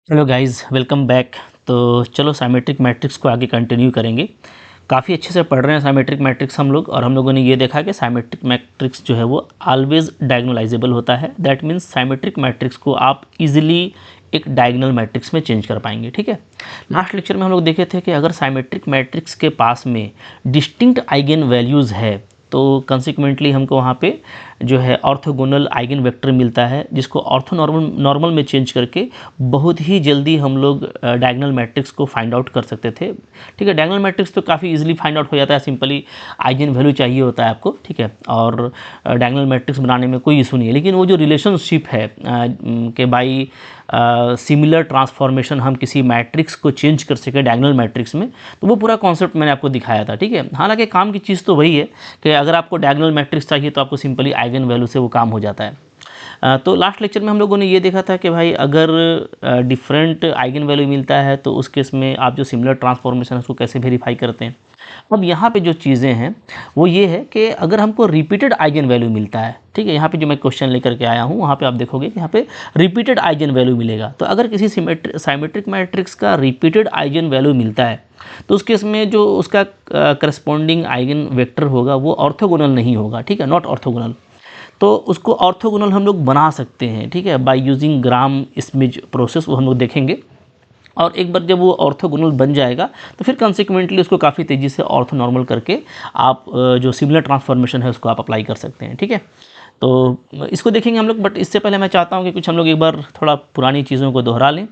Hello guys, welcome back. तो चलो symmetric matrix को आगे कंटिन्यू करेंगे। काफ़ी अच्छे से पढ़ रहे हैं साइमेट्रिक मैट्रिक्स हम लोग, और हम लोगों ने ये देखा कि साइमेट्रिक मैट्रिक्स जो है वो ऑलवेज डायगोनलाइजेबल होता है। दैट मीन्स साइमेट्रिक मैट्रिक्स को आप इजीली एक डायगोनल मैट्रिक्स में चेंज कर पाएंगे। ठीक है, लास्ट लेक्चर में हम लोग देखे थे कि अगर साइमेट्रिक मैट्रिक्स के पास में डिस्टिंक्ट आइगन वैल्यूज़ है तो कंसिक्वेंटली हमको वहाँ पे जो है ऑर्थोगोनल आइगन वेक्टर मिलता है, जिसको ऑर्थो नॉर्मल में चेंज करके बहुत ही जल्दी हम लोग डायगोनल मैट्रिक्स को फाइंड आउट कर सकते थे। ठीक है, डायगोनल मैट्रिक्स तो काफ़ी इजीली फाइंड आउट हो जाता है, सिंपली आइगन वैल्यू चाहिए होता है आपको। ठीक है, और डायगोनल मैट्रिक्स बनाने में कोई इशू नहीं है। लेकिन वो जो रिलेशनशिप है कि बाई सिमिलर ट्रांसफॉर्मेशन हम किसी मैट्रिक्स को चेंज कर सके डायगोनल मैट्रिक्स में, तो वो पूरा कॉन्सेप्ट मैंने आपको दिखाया था। ठीक है, हालांकि काम की चीज़ तो वही है कि अगर आपको डायगोनल मैट्रिक्स चाहिए तो आपको सिंपली आइगन वैल्यू से वो काम हो जाता है। तो लास्ट लेक्चर में हम लोगों ने ये देखा था कि भाई अगर डिफरेंट आइगन वैल्यू मिलता है तो उस केस में आप जो सिमिलर ट्रांसफॉर्मेशन है उसको कैसे वेरीफाई करते हैं। अब यहाँ पे जो चीज़ें हैं वो ये है कि अगर हमको रिपीटेड आइगन वैल्यू मिलता है, ठीक है, यहाँ पे जो मैं क्वेश्चन लेकर के आया हूँ वहाँ पे आप देखोगे कि यहाँ पे रिपीटेड आइगन वैल्यू मिलेगा। तो अगर किसी साइमेट्रिक मैट्रिक्स का रिपीटेड आइगन वैल्यू मिलता है तो उस केस में जो उसका करस्पॉन्डिंग आइगन वेक्टर होगा वो ऑर्थोगोनल नहीं होगा। ठीक है, नॉट ऑर्थोगोनल। तो उसको ऑर्थोगोनल हम लोग बना सकते हैं, ठीक है, by using gram Schmidt process, वो हम लोग देखेंगे। और एक बार जब वो ऑर्थोगोनल बन जाएगा तो फिर कंसिक्वेंटली उसको काफ़ी तेज़ी से ऑर्थो नॉर्मल करके आप जो सिमिलर ट्रांसफॉर्मेशन है उसको आप अप्लाई कर सकते हैं। ठीक है, तो इसको देखेंगे हम लोग, बट इससे पहले मैं चाहता हूँ कि कुछ हम लोग एक बार थोड़ा पुरानी चीज़ों को दोहरा लें।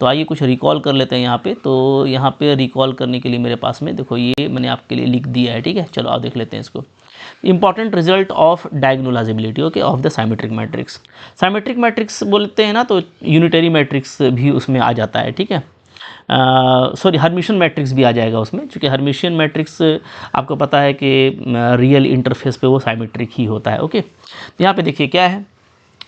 तो आइए कुछ रिकॉल कर लेते हैं यहाँ पे। तो यहाँ पे रिकॉल करने के लिए मेरे पास में देखो ये मैंने आपके लिए लिख दिया है। ठीक है, चलो आप देख लेते हैं इसको। Important result of diagonalizability okay of the symmetric matrix. Symmetric matrix बोलते हैं ना तो यूनिटरी मैट्रिक्स भी उसमें आ जाता है। ठीक है, सॉरी हर्मिशियन मैट्रिक्स भी आ जाएगा उसमें, क्योंकि हर्मिशियन मैट्रिक्स आपको पता है कि रियल इंटरफेस पे वो साइमेट्रिक ही होता है। ओके, तो यहाँ पे देखिए क्या है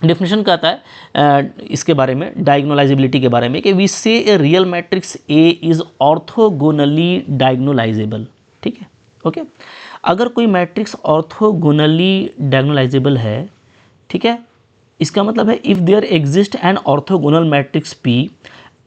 डेफिनेशन कहता है इसके बारे में, डायगोनलाइजेबिलिटी के बारे में, कि वी से a real matrix A is orthogonally diagonalizable. ठीक है, ओके, अगर कोई मैट्रिक्स ऑर्थोगोनली डायगोनलाइजेबल है, ठीक है, इसका मतलब है if there exist an orthogonal matrix P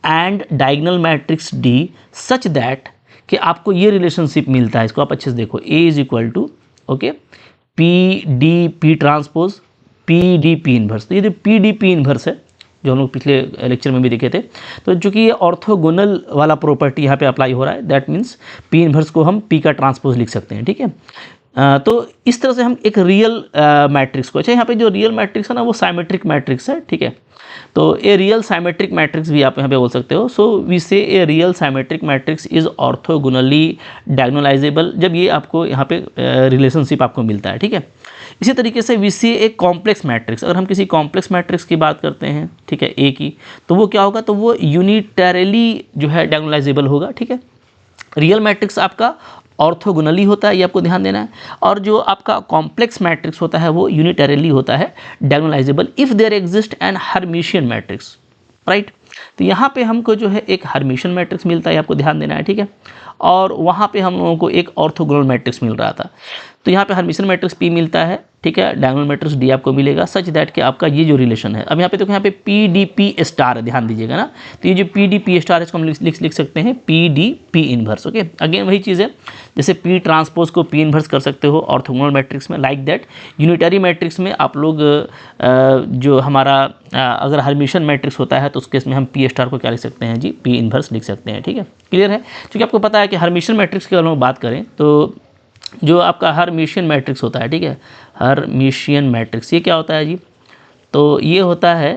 and diagonal matrix D such that, कि आपको ये रिलेशनशिप मिलता है, इसको आप अच्छे से देखो, A is equal to okay P D P transpose P D P inverse. तो ये जो पी डी पी इन्वर्स है जो हम लोग पिछले लेक्चर में भी देखे थे, तो चूंकि ये ऑर्थोगोनल वाला प्रॉपर्टी यहाँ पे अप्लाई हो रहा है, दैट मीन्स पी इन्वर्स को हम पी का ट्रांसपोज लिख सकते हैं। ठीक है, तो इस तरह से हम एक रियल मैट्रिक्स को, अच्छा यहाँ पे जो रियल मैट्रिक्स है ना वो साइमेट्रिक मैट्रिक्स है। ठीक है, तो ए रियल साइमेट्रिक मैट्रिक्स भी आप यहाँ पे बोल सकते हो। सो वी से a real symmetric matrix is orthogonally diagonalisable, जब ये आपको यहाँ पे रिलेशनशिप आपको मिलता है। ठीक है, इसी तरीके से वी से ए कॉम्प्लेक्स मैट्रिक्स, अगर हम किसी कॉम्प्लेक्स मैट्रिक्स की बात करते हैं, ठीक है, ए की, तो वो क्या होगा, तो वो यूनिटरली जो है डायगोनलाइजेबल होगा। ठीक है, रियल मैट्रिक्स आपका ऑर्थोगोनली होता है, ये आपको ध्यान देना है, और जो आपका कॉम्प्लेक्स मैट्रिक्स होता है वो यूनिटरली होता है diagonalizable if there exist an Hermitian matrix, right. तो यहाँ पे हमको जो है एक हर्मिशियन मैट्रिक्स मिलता है, आपको ध्यान देना है। ठीक है, और वहाँ पे हम लोगों को एक ऑर्थोगोनल मैट्रिक्स मिल रहा था, तो यहाँ पे हर्मिशियन मैट्रिक्स पी मिलता है। ठीक है, डायगोनल मैट्रिक्स डी आपको मिलेगा, सच दैट कि आपका ये जो रिलेशन है, अब यहाँ पे देखो, यहाँ पे पी डी पी स्टार, ध्यान दीजिएगा ना, तो ये जो पी डी पी स्टार इसको हम लिख सकते हैं P D P inverse. Okay, again वही चीज़ है, जैसे पी ट्रांसपोज को पी इन्वर्स कर सकते हो ऑर्थोगोनल मैट्रिक्स में, लाइक दैट यूनिटरी मैट्रिक्स में आप लोग जो हमारा अगर हर्मिशियन मैट्रिक्स होता है तो उस केस में हम पी स्टार को क्या लिख सकते हैं जी, पी इन्वर्स लिख सकते हैं। ठीक है, क्लियर है, क्योंकि आपको पता है कि हर्मिशियन मैट्रिक्स की अगर हम बात करें तो जो आपका हर्मिशियन मैट्रिक्स होता है, ठीक है, हर्मिशियन मैट्रिक्स ये क्या होता है जी, तो ये होता है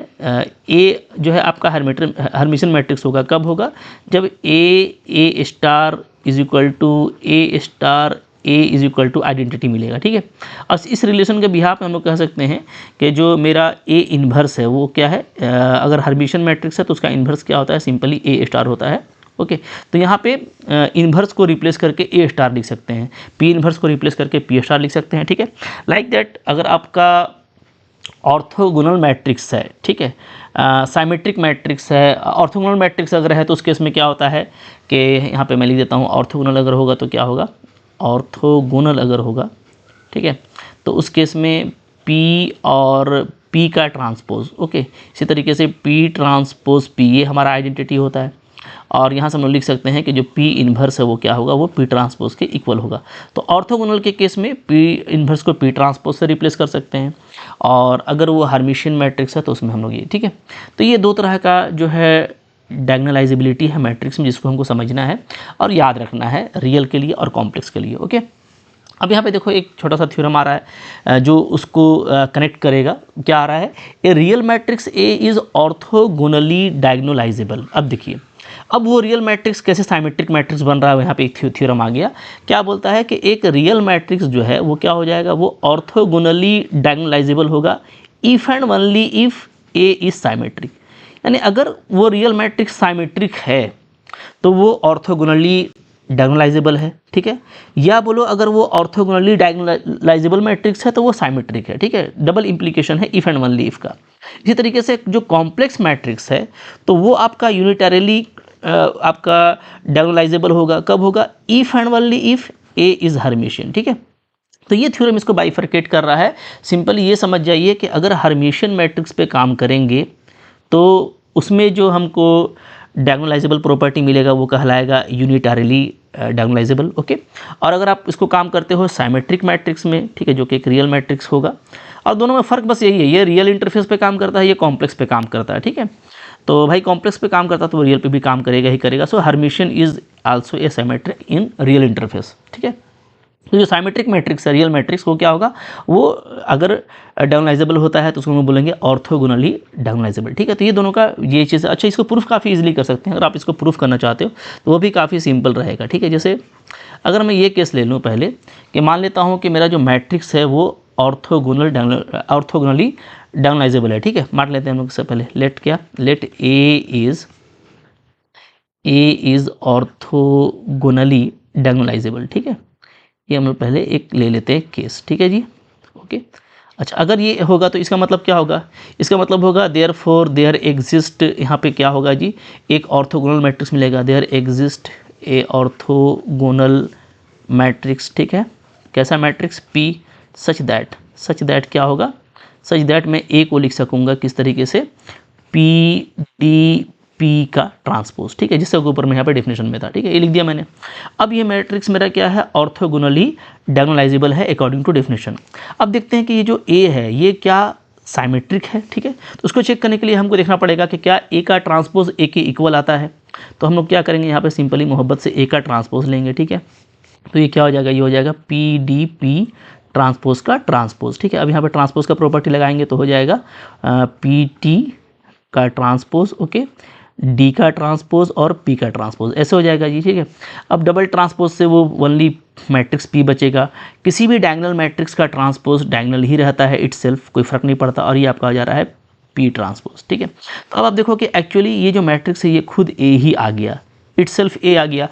ए जो है आपका हर्मिशियन मैट्रिक्स होगा, कब होगा, जब A star is equal to A star A is equal to identity मिलेगा। ठीक है, और इस रिलेशन के बिहाफ में हम लोग कह सकते हैं कि जो मेरा ए इन्वर्स है वो क्या है, अगर हर्मिशियन मैट्रिक्स है तो उसका इन्वर्स क्या होता है, सिंपली ए स्टार होता है। ओके, तो यहाँ पे इन्वर्स को रिप्लेस करके ए स्टार लिख सकते हैं, पी इन्वर्स को रिप्लेस करके पी स्टार लिख सकते हैं। ठीक है, लाइक दैट अगर आपका ऑर्थोगोनल मैट्रिक्स है, ठीक है, साइमेट्रिक मैट्रिक्स है, ऑर्थोगोनल मैट्रिक्स अगर है तो उस केस में क्या होता है कि यहाँ पे मैं लिख देता हूँ, ऑर्थोगोनल अगर होगा तो क्या होगा, ऑर्थोगोनल अगर होगा, ठीक है, तो उस केस में P और पी का ट्रांसपोज। ओके, इसी तरीके से पी ट्रांसपोज पी ये हमारा आइडेंटिटी होता है। और यहाँ से हम लोग लिख सकते हैं कि जो पी इन्वर्स है वो क्या होगा, वो पी ट्रांसपोज के इक्वल होगा। तो ऑर्थोगोनल के केस में पी इन्वर्स को पी ट्रांसपोज से रिप्लेस कर सकते हैं, और अगर वो हर्मिशियन मैट्रिक्स है तो उसमें हम लोग ये, ठीक है। तो ये दो तरह का जो है डायगोनलाइजेबिलिटी है मैट्रिक्स में, जिसको हमको समझना है और याद रखना है रियल के लिए और कॉम्प्लेक्स के लिए। ओके, अब यहाँ पे देखो एक छोटा सा थ्योरम आ रहा है जो उसको कनेक्ट करेगा। क्या आ रहा है, a real matrix A is orthogonally diagonalisable. अब देखिए, अब वो रियल मैट्रिक्स कैसे साइमेट्रिक मैट्रिक्स बन रहा है, यहाँ पे एक थ्योरम आ गया। क्या बोलता है कि एक रियल मैट्रिक्स जो है वो क्या हो जाएगा, वो ऑर्थोगोनली डायगोनलाइजेबल होगा if and only if A is symmetric. यानी अगर वो रियल मैट्रिक्स साइमेट्रिक है तो वो ऑर्थोगोनली डायगोनलाइजेबल है, ठीक है। या बोलो अगर वो ऑर्थोगोनली डायगोनलाइजेबल मैट्रिक्स है तो वो साइमेट्रिक है, ठीक है। डबल इम्प्लीकेशन है इफ़ एंड ओनली इफ़ का। इसी तरीके से जो कॉम्प्लेक्स मैट्रिक्स है तो वो आपका यूनिटरली आपका डायगोनलाइजेबल होगा। कब होगा, if and only if A is Hermitian, ठीक है। तो ये थ्योरम इसको बाइफरकेट कर रहा है। सिंपली ये समझ जाइए कि अगर हर्मिशियन मैट्रिक्स पे काम करेंगे तो उसमें जो हमको डायगोनलाइजेबल प्रॉपर्टी मिलेगा वो कहलाएगा यूनिटरली डायगोनलाइजेबल। ओके, और अगर आप इसको काम करते हो साइमेट्रिक मैट्रिक्स में, ठीक है, जो कि एक रियल मैट्रिक्स होगा, और दोनों में फ़र्क बस यही है, ये रियल इंटरफेस पे काम करता है, ये कॉम्प्लेक्स पे काम करता है, ठीक है। तो भाई कॉम्प्लेक्स पे काम करता है तो वो रियल पे भी काम करेगा ही करेगा। So Hermitian is also a symmetric in real interface, ठीक है। तो जो साइमेट्रिक मैट्रिक्स है, रियल मैट्रिक्स, वो क्या होगा, वो अगर डायगोनलाइजेबल होता है तो उसको हम बोलेंगे ऑर्थोगोनली डायगोनलाइजेबल, ठीक है। तो ये दोनों का ये चीज़ अच्छा, इसको प्रूफ काफ़ी इजीली कर सकते हैं। अगर आप इसको प्रूफ करना चाहते हो तो वो भी काफ़ी सिंपल रहेगा, ठीक है। जैसे अगर मैं ये केस ले लूँ पहले कि मान लेता हूँ कि मेरा जो मैट्रिक्स है वो ऑर्थोगोनली डायगोनलाइजेबल है, ठीक है। मान लेते हैं हम लोग इससे पहले let A is orthogonally diagonalizable, ठीक है। ये हम लोग पहले एक ले लेते हैं केस, ठीक है जी। ओके, अच्छा, अगर ये होगा तो इसका मतलब क्या होगा, इसका मतलब होगा देयर एग्जिस्ट, यहाँ पे क्या होगा जी, एक ऑर्थोगोनल मैट्रिक्स मिलेगा। There exist a orthogonal matrix, ठीक है। कैसा मैट्रिक्स, पी सच दैट क्या होगा, सच दैट मैं ए को लिख सकूँगा किस तरीके से, पी डी पी का ट्रांसपोज, ठीक है, जिससे ऊपर में यहाँ पे डेफिनेशन में था, ठीक है, ये लिख दिया मैंने। अब ये मैट्रिक्स मेरा क्या है, ऑर्थोगोनली डायगोनलाइजेबल है अकॉर्डिंग टू डेफिनेशन। अब देखते हैं कि ये जो ए है ये क्या साइमेट्रिक है, ठीक है। तो उसको चेक करने के लिए हमको देखना पड़ेगा कि क्या ए का ट्रांसपोज ए के इक्वल आता है। तो हम लोग क्या करेंगे, यहाँ पे सिंपली मोहब्बत से ए का ट्रांसपोज लेंगे, ठीक है। तो ये क्या हो जाएगा, ये हो जाएगा पी डी पी ट्रांसपोज का ट्रांसपोज, ठीक है। अब यहाँ पे ट्रांसपोज का प्रॉपर्टी लगाएंगे तो हो जाएगा पी टी का ट्रांसपोज, ओके, डी का ट्रांसपोज और पी का ट्रांसपोज, ऐसे हो जाएगा जी, ठीक है। अब डबल ट्रांसपोज से वो ओनली मैट्रिक्स पी बचेगा। किसी भी डायगोनल मैट्रिक्स का ट्रांसपोज डायगोनल ही रहता है इटसेल्फ, कोई फ़र्क नहीं पड़ता, और ये आपका आ जा रहा है पी ट्रांसपोज, ठीक है। तो अब आप देखो कि एक्चुअली ये जो मैट्रिक्स है ये खुद ए ही आ गया, इटसेल्फ ए आ गया।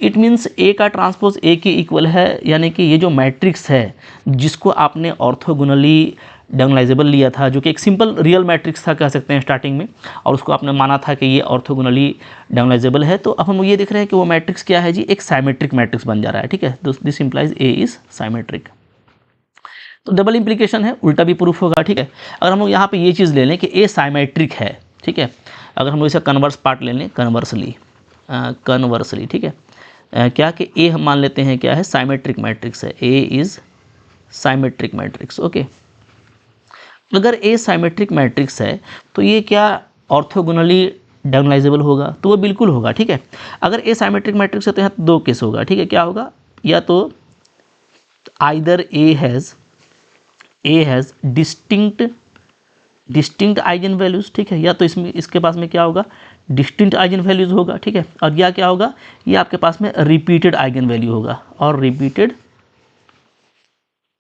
इट मीन्स ए का ट्रांसपोज ए के इक्वल है, यानी कि ये जो मैट्रिक्स है जिसको आपने ऑर्थोगोनली डायगोनलाइजेबल लिया था, जो कि एक सिंपल रियल मैट्रिक्स था कह सकते हैं स्टार्टिंग में, और उसको आपने माना था कि ये ऑर्थोगोनली डायगोनलाइजेबल है, तो अब हम ये देख रहे हैं कि वो मैट्रिक्स क्या है जी, एक साइमेट्रिक मैट्रिक्स बन जा रहा है, ठीक है। This implies A is symmetric. तो डबल इम्प्लीकेशन है, उल्टा भी प्रूफ होगा, ठीक है। अगर हम लोग यहाँ पे ये चीज़ ले लें कि ए साइमेट्रिक है, ठीक है, अगर हम लोग इसे कन्वर्स पार्ट ले लें, कन्वर्सली, ठीक है, क्या कि ए हम मान लेते हैं क्या है, साइमेट्रिक मैट्रिक्स है, A is symmetric matrix, okay. अगर ए साइमेट्रिक मैट्रिक्स है तो ये क्या ऑर्थोगोनली डायगोनलाइजेबल होगा, तो वो बिल्कुल होगा, ठीक है। अगर ए साइमेट्रिक मैट्रिक्स है तो यहाँ दो केस होगा, ठीक है। क्या होगा, या तो either A has distinct eigen values, ठीक है, या तो इसमें इसके पास में क्या होगा, डिस्टिंक्ट आइगन वैल्यूज़ होगा, ठीक है। और या क्या होगा, ये आपके पास में रिपीटेड आइगन वैल्यू होगा और रिपीटेड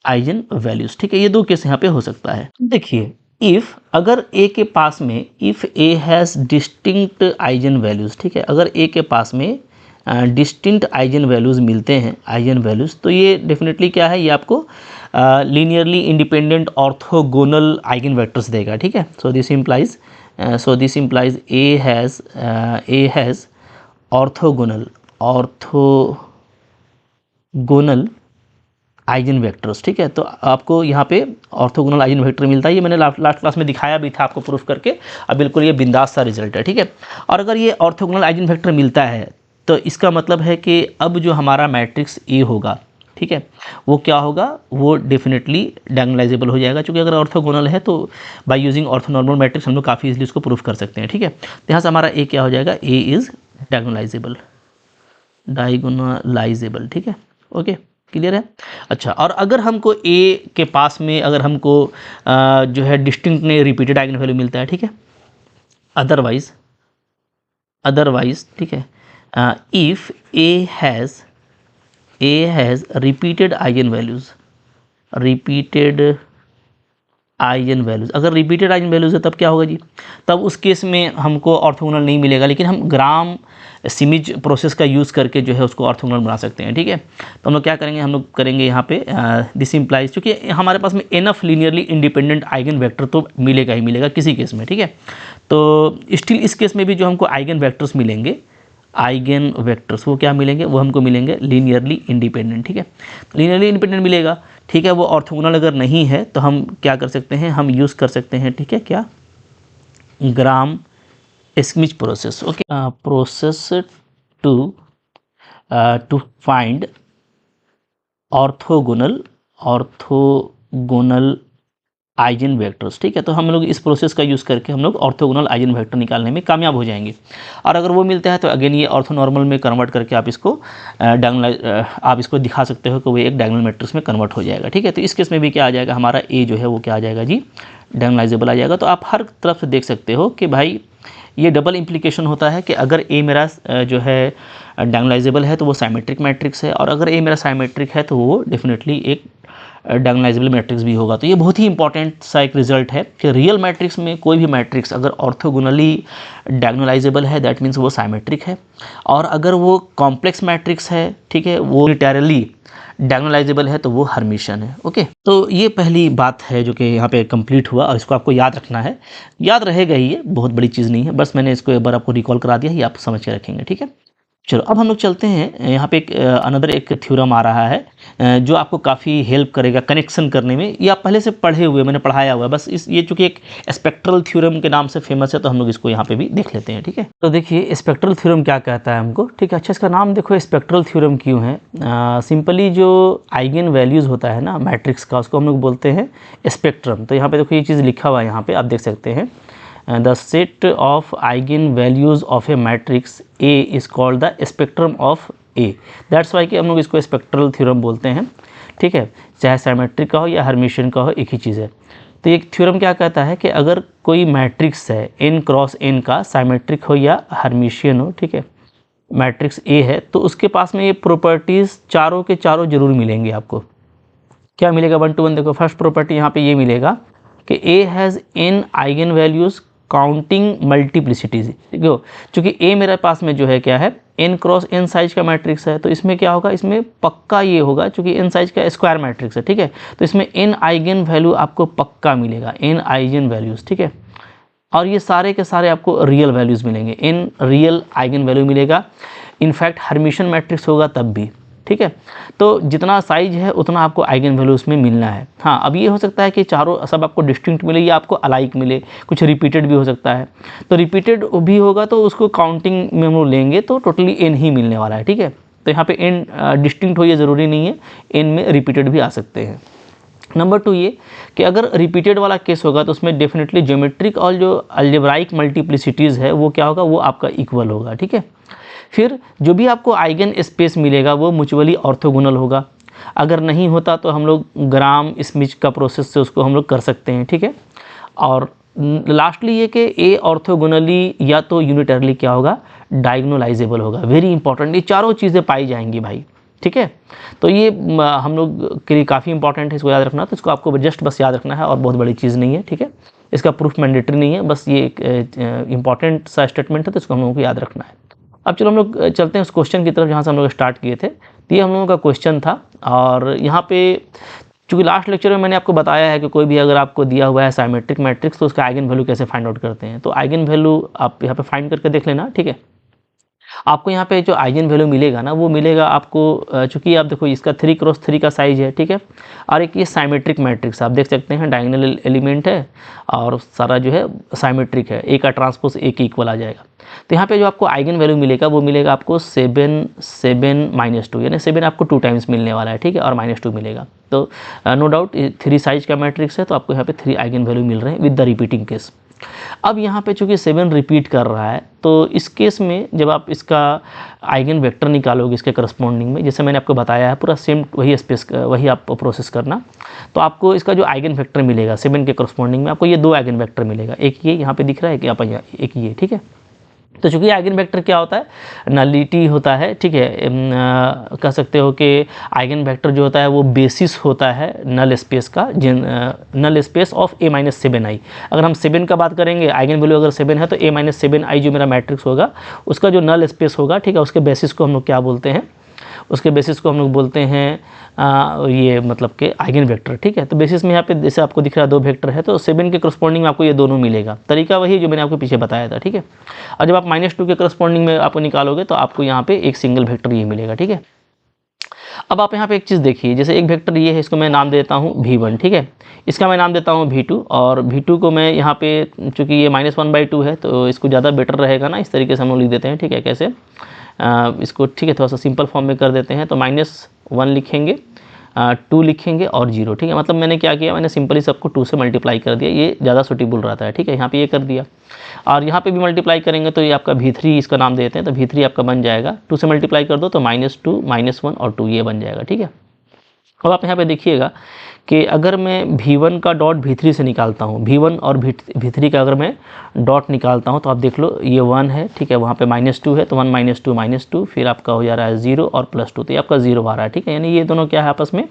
आइगन वैल्यूज़, ठीक है। ये दो केस यहाँ पे हो सकता है। देखिए, इफ़ अगर ए के पास में, if A has distinct eigen values, ठीक है, अगर ए के पास में डिस्टिंक्ट आइगन वैल्यूज़ मिलते हैं, आइगन वैल्यूज़, तो ये डेफिनेटली क्या है, ये आपको linearly independent orthogonal eigen vectors देगा, ठीक है। So this implies A has orthogonal eigen vectors, ठीक है। तो आपको यहाँ पे ऑर्थोगोनल आइगन वेक्टर मिलता है, ये मैंने लास्ट क्लास में दिखाया भी था आपको प्रूफ करके। अब बिल्कुल ये बिंदास सा रिजल्ट है, ठीक है। और अगर ये ऑर्थोगोनल आइगन वेक्टर मिलता है तो इसका मतलब है कि अब जो हमारा मैट्रिक्स ए होगा, ठीक है, वो क्या होगा, वो डेफिनेटली डायगोनलाइजेबल हो जाएगा। क्योंकि अगर ऑर्थोगोनल है तो बाय यूजिंग ऑर्थोनॉर्मल मैट्रिक्स हम लोग काफ़ी इजीली उसको प्रूफ कर सकते हैं, ठीक है। तो यहाँ से हमारा ए क्या हो जाएगा, ए इज़ डायगोनलाइजेबल, डायगोनलाइजेबल, ठीक है, ओके, क्लियर है। अच्छा, और अगर हमको ए के पास में अगर हमको जो है डिस्टिंक्ट ने रिपीटेड आइगन वैल्यू मिलता है, ठीक है, अदरवाइज ठीक है, if A has repeated eigen values, अगर रिपीटेड आइगन वैल्यूज़ है तब क्या होगा जी, तब उस केस में हमको ऑर्थोगोनल नहीं मिलेगा, लेकिन हम ग्राम सिमिज प्रोसेस का यूज़ करके जो है उसको ऑर्थोगोनल बना सकते हैं, ठीक है। तो हम लोग क्या करेंगे, हम लोग करेंगे यहाँ पे दिस इम्प्लाइज, क्योंकि हमारे पास में enough linearly independent eigen vector तो मिलेगा ही मिलेगा किसी केस में, ठीक है। तो स्टिल इस केस में भी जो हमको आइगन वेक्टर्स मिलेंगे, आइगन वेक्टर्स वो क्या मिलेंगे, वो हमको मिलेंगे लीनियरली इंडिपेंडेंट, ठीक है। लीनियरली इंडिपेंडेंट मिलेगा, ठीक है। वो ऑर्थोगोनल अगर नहीं है तो हम क्या कर सकते हैं, हम यूज़ कर सकते हैं, ठीक है, क्या, Gram Schmidt process, okay, process to find orthogonal eigen vectors, ठीक है। तो हम लोग इस प्रोसेस का यूज़ करके हम लोग ऑर्थोगोनल आइगन वेक्टर निकालने में कामयाब हो जाएंगे। और अगर वो मिलता है तो अगेन ये ऑर्थोनॉर्मल में कन्वर्ट करके आप इसको आप इसको दिखा सकते हो कि वो एक डायगोनल मैट्रिक्स में कन्वर्ट हो जाएगा, ठीक है। तो इस केस में भी क्या आ जाएगा, हमारा ए जो है वो क्या आ जाएगा जी, डायगोनलाइजेबल आ जाएगा। तो आप हर तरफ से देख सकते हो कि भाई ये डबल इम्प्लीकेशन होता है कि अगर ए मेरा जो है डायगोनलाइजेबल है तो वो साइमेट्रिक मैट्रिक्स है, और अगर ए मेरा साइमेट्रिक है तो वो डेफिनेटली एक डायगोनलाइजेबल मैट्रिक्स भी होगा। तो ये बहुत ही इंपॉर्टेंट सा एक रिजल्ट है कि रियल मैट्रिक्स में कोई भी मैट्रिक्स अगर ऑर्थोगोनली डायगोनलाइजेबल है दैट मीन्स वो साइमेट्रिक है, और अगर वो कॉम्प्लेक्स मैट्रिक्स है, ठीक है, वो लिटरली डायगोनलाइजेबल है तो वो हर्मिशियन है, ओके। तो ये पहली बात है जो कि यहाँ पे कंप्लीट हुआ, और इसको आपको याद रखना है, याद रहेगा ही, ये बहुत बड़ी चीज़ नहीं है, बस मैंने इसको एक बार आपको रिकॉल करा दिया, ये आप समझ के रखेंगे, ठीक है। चलो अब हम लोग चलते हैं, यहाँ पे एक अनदर एक थ्योरम आ रहा है जो आपको काफ़ी हेल्प करेगा कनेक्शन करने में। ये आप पहले से पढ़े हुए, मैंने पढ़ाया हुआ है, बस ये चूँकि एक स्पेक्ट्रल थ्योरम के नाम से फेमस है तो हम लोग इसको यहाँ पे भी देख लेते हैं, ठीक है। तो देखिए स्पेक्ट्रल थ्योरम क्या कहता है हमको, ठीक है। अच्छा, इसका नाम देखो स्पेक्ट्रल थ्योरम क्यों है, सिंपली जो आइगन वैल्यूज़ होता है ना मैट्रिक्स का, उसको हम लोग बोलते हैं स्पेक्ट्रम। तो यहाँ पे देखो ये चीज़ लिखा हुआ है, यहाँ पे आप देख सकते हैं, the set of eigenvalues of a matrix A is called the spectrum of A. That's why कि हम लोग इसको स्पेक्ट्रल थ्योरम बोलते हैं, ठीक है। चाहे साइमेट्रिक का हो या हर्मिशियन का हो, एक ही चीज़ है। तो एक थ्योरम क्या कहता है कि अगर कोई मैट्रिक्स है n क्रॉस n का, साइमेट्रिक हो या हर्मिशियन हो, ठीक है, मैट्रिक्स A है, तो उसके पास में ये प्रॉपर्टीज़ चारों के चारों जरूर मिलेंगे आपको। क्या मिलेगा, 1 to 1, देखो फर्स्ट प्रॉपर्टी यहाँ पे ये मिलेगा कि A has n eigen values counting multiplicities, ठीक है। चूँकि ए मेरे पास में जो है क्या है, n क्रॉस n साइज का मैट्रिक्स है, तो इसमें क्या होगा, इसमें पक्का ये होगा, चूँकि n साइज का स्क्वायर मैट्रिक्स है, ठीक है, तो इसमें n आइगन वैल्यू आपको पक्का मिलेगा, n आइगन वैल्यूज़, ठीक है। और ये सारे के सारे आपको रियल वैल्यूज़ मिलेंगे, n रियल आइगन वैल्यू मिलेगा। इनफैक्ट हर्मिशियन मैट्रिक्स होगा तब भी, ठीक है। तो जितना साइज है उतना आपको आइगन वैल्यू उसमें मिलना है। हाँ, अब ये हो सकता है कि चारों सब आपको डिस्टिंक्ट मिले या आपको अलाइक मिले, कुछ रिपीटेड भी हो सकता है। तो रिपीटेड भी होगा तो उसको काउंटिंग में हम लोग लेंगे तो टोटली n ही मिलने वाला है, ठीक है। तो यहाँ पे n डिस्टिंक्ट हो ये ज़रूरी नहीं है, n में रिपीटेड भी आ सकते हैं। नंबर 2 ये कि अगर रिपीटेड वाला केस होगा तो उसमें डेफिनेटली ज्योमेट्रिक और जो अलजेब्राइक मल्टीप्लिसिटीज़ है वो क्या होगा, वो आपका इक्वल होगा, ठीक है। फिर जो भी आपको आइगन स्पेस मिलेगा वो म्यूचुअली ऑर्थोगोनल होगा। अगर नहीं होता तो हम लोग ग्राम स्मिथ का प्रोसेस से उसको हम लोग कर सकते हैं, ठीक है। और लास्टली ये कि ए ऑर्थोगोनली या तो यूनिटरली क्या होगा, डायगोनलाइजेबल होगा। वेरी इंपॉर्टेंट, ये चारों चीज़ें पाई जाएंगी भाई, ठीक है। तो ये हम लोग के लिए काफ़ी इंपॉर्टेंट है, इसको याद रखना। तो इसको आपको जस्ट बस याद रखना है और बहुत बड़ी चीज़ नहीं है, ठीक है। इसका प्रूफ मैंडेटरी नहीं है, बस ये एक इंपॉर्टेंट सा स्टेटमेंट है, तो इसको हम लोगों को याद रखना है। अब चलो हम लोग चलते हैं उस क्वेश्चन की तरफ जहाँ से हम लोग स्टार्ट किए थे। तो ये हम लोगों का क्वेश्चन था, और यहाँ पे चूँकि लास्ट लेक्चर में मैंने आपको बताया है कि कोई भी अगर आपको दिया हुआ है साइमेट्रिक मैट्रिक्स तो उसका आइगन वैल्यू कैसे फाइंड आउट करते हैं। तो आइगन वैल्यू आप यहाँ पे फाइंड करके देख लेना, ठीक है। आपको यहाँ पे जो आइगन वैल्यू मिलेगा ना वो मिलेगा आपको, चूँकि आप देखो इसका 3x3 का साइज है, ठीक है, और एक ये साइमेट्रिक मैट्रिक्स आप देख सकते हैं, डायगोनल एलिमेंट है और सारा जो है साइमेट्रिक है, ए का ट्रांसपोज ए के इक्वल आ जाएगा। तो यहाँ पे जो आपको आइगन वैल्यू मिलेगा वो मिलेगा आपको 7 यानी 7 आपको 2 टाइम्स मिलने वाला है, ठीक है, और -2 मिलेगा। तो नो डाउट 3 साइज का मैट्रिक्स है, तो आपको यहाँ पे 3 आइगन वैल्यू मिल रहे हैं विद द रिपीटिंग केस। अब यहाँ पे चूँकि 7 रिपीट कर रहा है, तो इस केस में जब आप इसका आइगन वेक्टर निकालोगे इसके करस्पॉन्डिंग में, जैसे मैंने आपको बताया है पूरा सेम वही स्पेस वही आप प्रोसेस करना, तो आपको इसका जो आइगन वेक्टर मिलेगा 7 के करस्पॉन्डिंग में आपको ये 2 आइगन वेक्टर मिलेगा, एक ये यहाँ पे दिख रहा है कि आप एक ये, ठीक है। तो चूँकि आइगन वेक्टर क्या होता है, नलिटी होता है, ठीक है, कह सकते हो कि आइगन वेक्टर जो होता है वो बेसिस होता है नल स्पेस का, नल स्पेस ऑफ A-7i। अगर हम 7 का बात करेंगे, आइगन वैल्यू अगर 7 है तो A-7i जो मेरा मैट्रिक्स होगा उसका जो नल स्पेस होगा, ठीक है, उसके बेसिस को हम लोग क्या बोलते हैं, उसके बेसिस को हम लोग बोलते हैं ये मतलब कि आइगन वेक्टर, ठीक है। तो बेसिस में यहाँ पे जैसे आपको दिख रहा है 2 वेक्टर है, तो 7 के करस्पॉन्डिंग में आपको ये दोनों मिलेगा। तरीका वही जो मैंने आपको पीछे बताया था, ठीक है। और जब आप -2 के करस्पॉन्डिंग में आपको निकालोगे तो आपको यहाँ पे एक सिंगल वेक्टर ये मिलेगा, ठीक है। अब आप यहाँ पे एक चीज़ देखिए, जैसे एक वेक्टर ये है, इसको मैं नाम देता हूँ V1, ठीक है, इसका मैं नाम देता हूँ V2, और V2 को मैं यहाँ पे चूँकि ये -1/2 है तो इसको ज़्यादा बेटर रहेगा ना, इस तरीके से हम लोग लिख देते हैं, ठीक है। कैसे इसको, ठीक है, थोड़ा सा सिंपल फॉर्म में कर देते हैं, तो -1 लिखेंगे, 2 लिखेंगे और 0, ठीक है। मतलब मैंने क्या किया, मैंने सिंपली सबको 2 से मल्टीप्लाई कर दिया, ये ज़्यादा सूटेबल रहता है, ठीक है। यहाँ पे ये कर दिया, और यहाँ पे भी मल्टीप्लाई करेंगे तो ये आपका V3 इसका नाम देते हैं, तो V3 आपका बन जाएगा, 2 से मल्टीप्लाई कर दो तो -2 -1 और 2 ये बन जाएगा, ठीक है। अब आप यहाँ पे देखिएगा कि अगर मैं V1 का डॉट V3 से निकालता हूँ, V1 और V3 का अगर मैं डॉट निकालता हूँ, तो आप देख लो ये 1 है, ठीक है, वहाँ पे -2 है, तो 1 - 2 फिर आपका हो जा रहा है 0 और +2, तो ये आपका 0 आ रहा है, ठीक है। यानी ये दोनों क्या है आपस में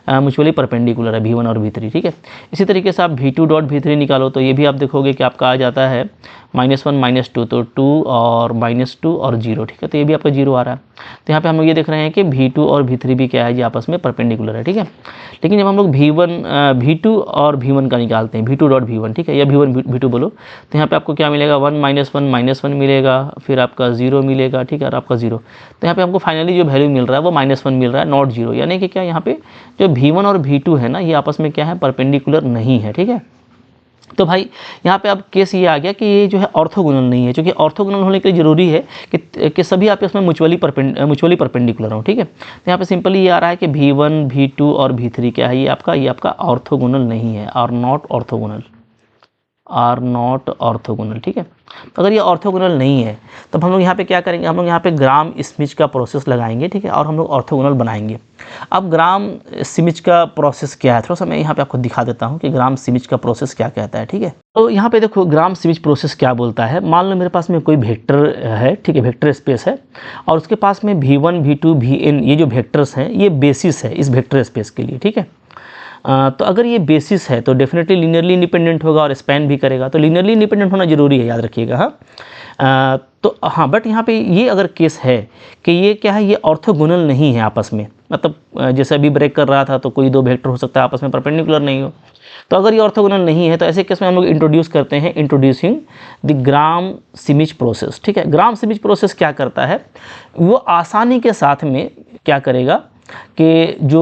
म्यूचुअली परपेंडिकुलर है, V1 और V3, ठीक है। इसी तरीके से आप V2 डॉट V3 निकालो तो ये भी आप देखोगे कि आपका आ जाता है -1 -2, तो 2 और -2 और 0, ठीक है, तो ये भी आपका 0 आ रहा है। तो यहाँ पे हम लोग ये देख रहे हैं कि V2 और V3 भी क्या है, ये आपस में परपेंडिकुलर है, ठीक है। लेकिन जब हम लोग V2 और V1 का निकालते हैं, V2 डॉट V1, ठीक है, या V1 V2 बोलो, तो यहाँ पे आपको क्या मिलेगा, 1 -1 मिलेगा, फिर आपका 0 मिलेगा, ठीक है, और आपका 0। तो यहाँ पे हमको फाइनली जो वैल्यू मिल रहा है वो -1 मिल रहा है, नॉट 0, यानी कि क्या यहाँ पे जो V1 और V2 है ना, ये आपस में क्या है, परपेंडिकुलर नहीं है, ठीक है। तो भाई यहाँ पे अब केस ये आ गया कि ये जो है ऑर्थोगोनल नहीं है, क्योंकि ऑर्थोगोनल होने के लिए ज़रूरी है कि सभी आपस में म्यूचुअली परपेंडिकुलर हो, ठीक है। तो यहाँ पे सिंपली ये आ रहा है कि V1 V2 और V3 क्या है, ये आपका ऑर्थोगोनल नहीं है, आर नॉट ऑर्थोगोनल, ठीक है। तो अगर ये ऑर्थोगोनल नहीं है तब हम लोग यहाँ पे क्या करेंगे, हम लोग यहाँ पे ग्राम स्मिच का प्रोसेस लगाएंगे, ठीक है, और हम लोग ऑर्थोगोनल बनाएंगे। अब ग्राम स्मिच का प्रोसेस क्या है, थोड़ा सा मैं यहाँ पे आपको दिखा देता हूँ कि ग्राम स्मिच का प्रोसेस क्या कहता है, ठीक है। तो यहाँ पे देखो ग्राम स्मिच प्रोसेस क्या बोलता है। मान लो मेरे पास में कोई वेक्टर है, ठीक है, वेक्टर स्पेस है, और उसके पास में V1 V2 Vn ये जो वेक्टर्स हैं ये बेसिस है इस वेक्टर स्पेस के लिए, ठीक है। तो अगर ये बेसिस है तो डेफिनेटली लीनियरली इंडिपेंडेंट होगा और स्पैन भी करेगा, तो लीनियरली इंडिपेंडेंट होना जरूरी है, याद रखिएगा। हाँ, तो हाँ, बट यहाँ पे ये अगर केस है कि ये क्या है, ये ऑर्थोगोनल नहीं है आपस में, मतलब जैसे अभी ब्रेक कर रहा था तो कोई 2 वेक्टर हो सकता है आपस में परपेंडिकुलर नहीं हो, तो अगर ये ऑर्थोगोनल नहीं है तो ऐसे केस में हम लोग इंट्रोड्यूस करते हैं इंट्रोड्यूसिंग द ग्राम स्मिच प्रोसेस, ठीक है। ग्राम स्मिच प्रोसेस क्या करता है, वो आसानी के साथ में क्या करेगा कि जो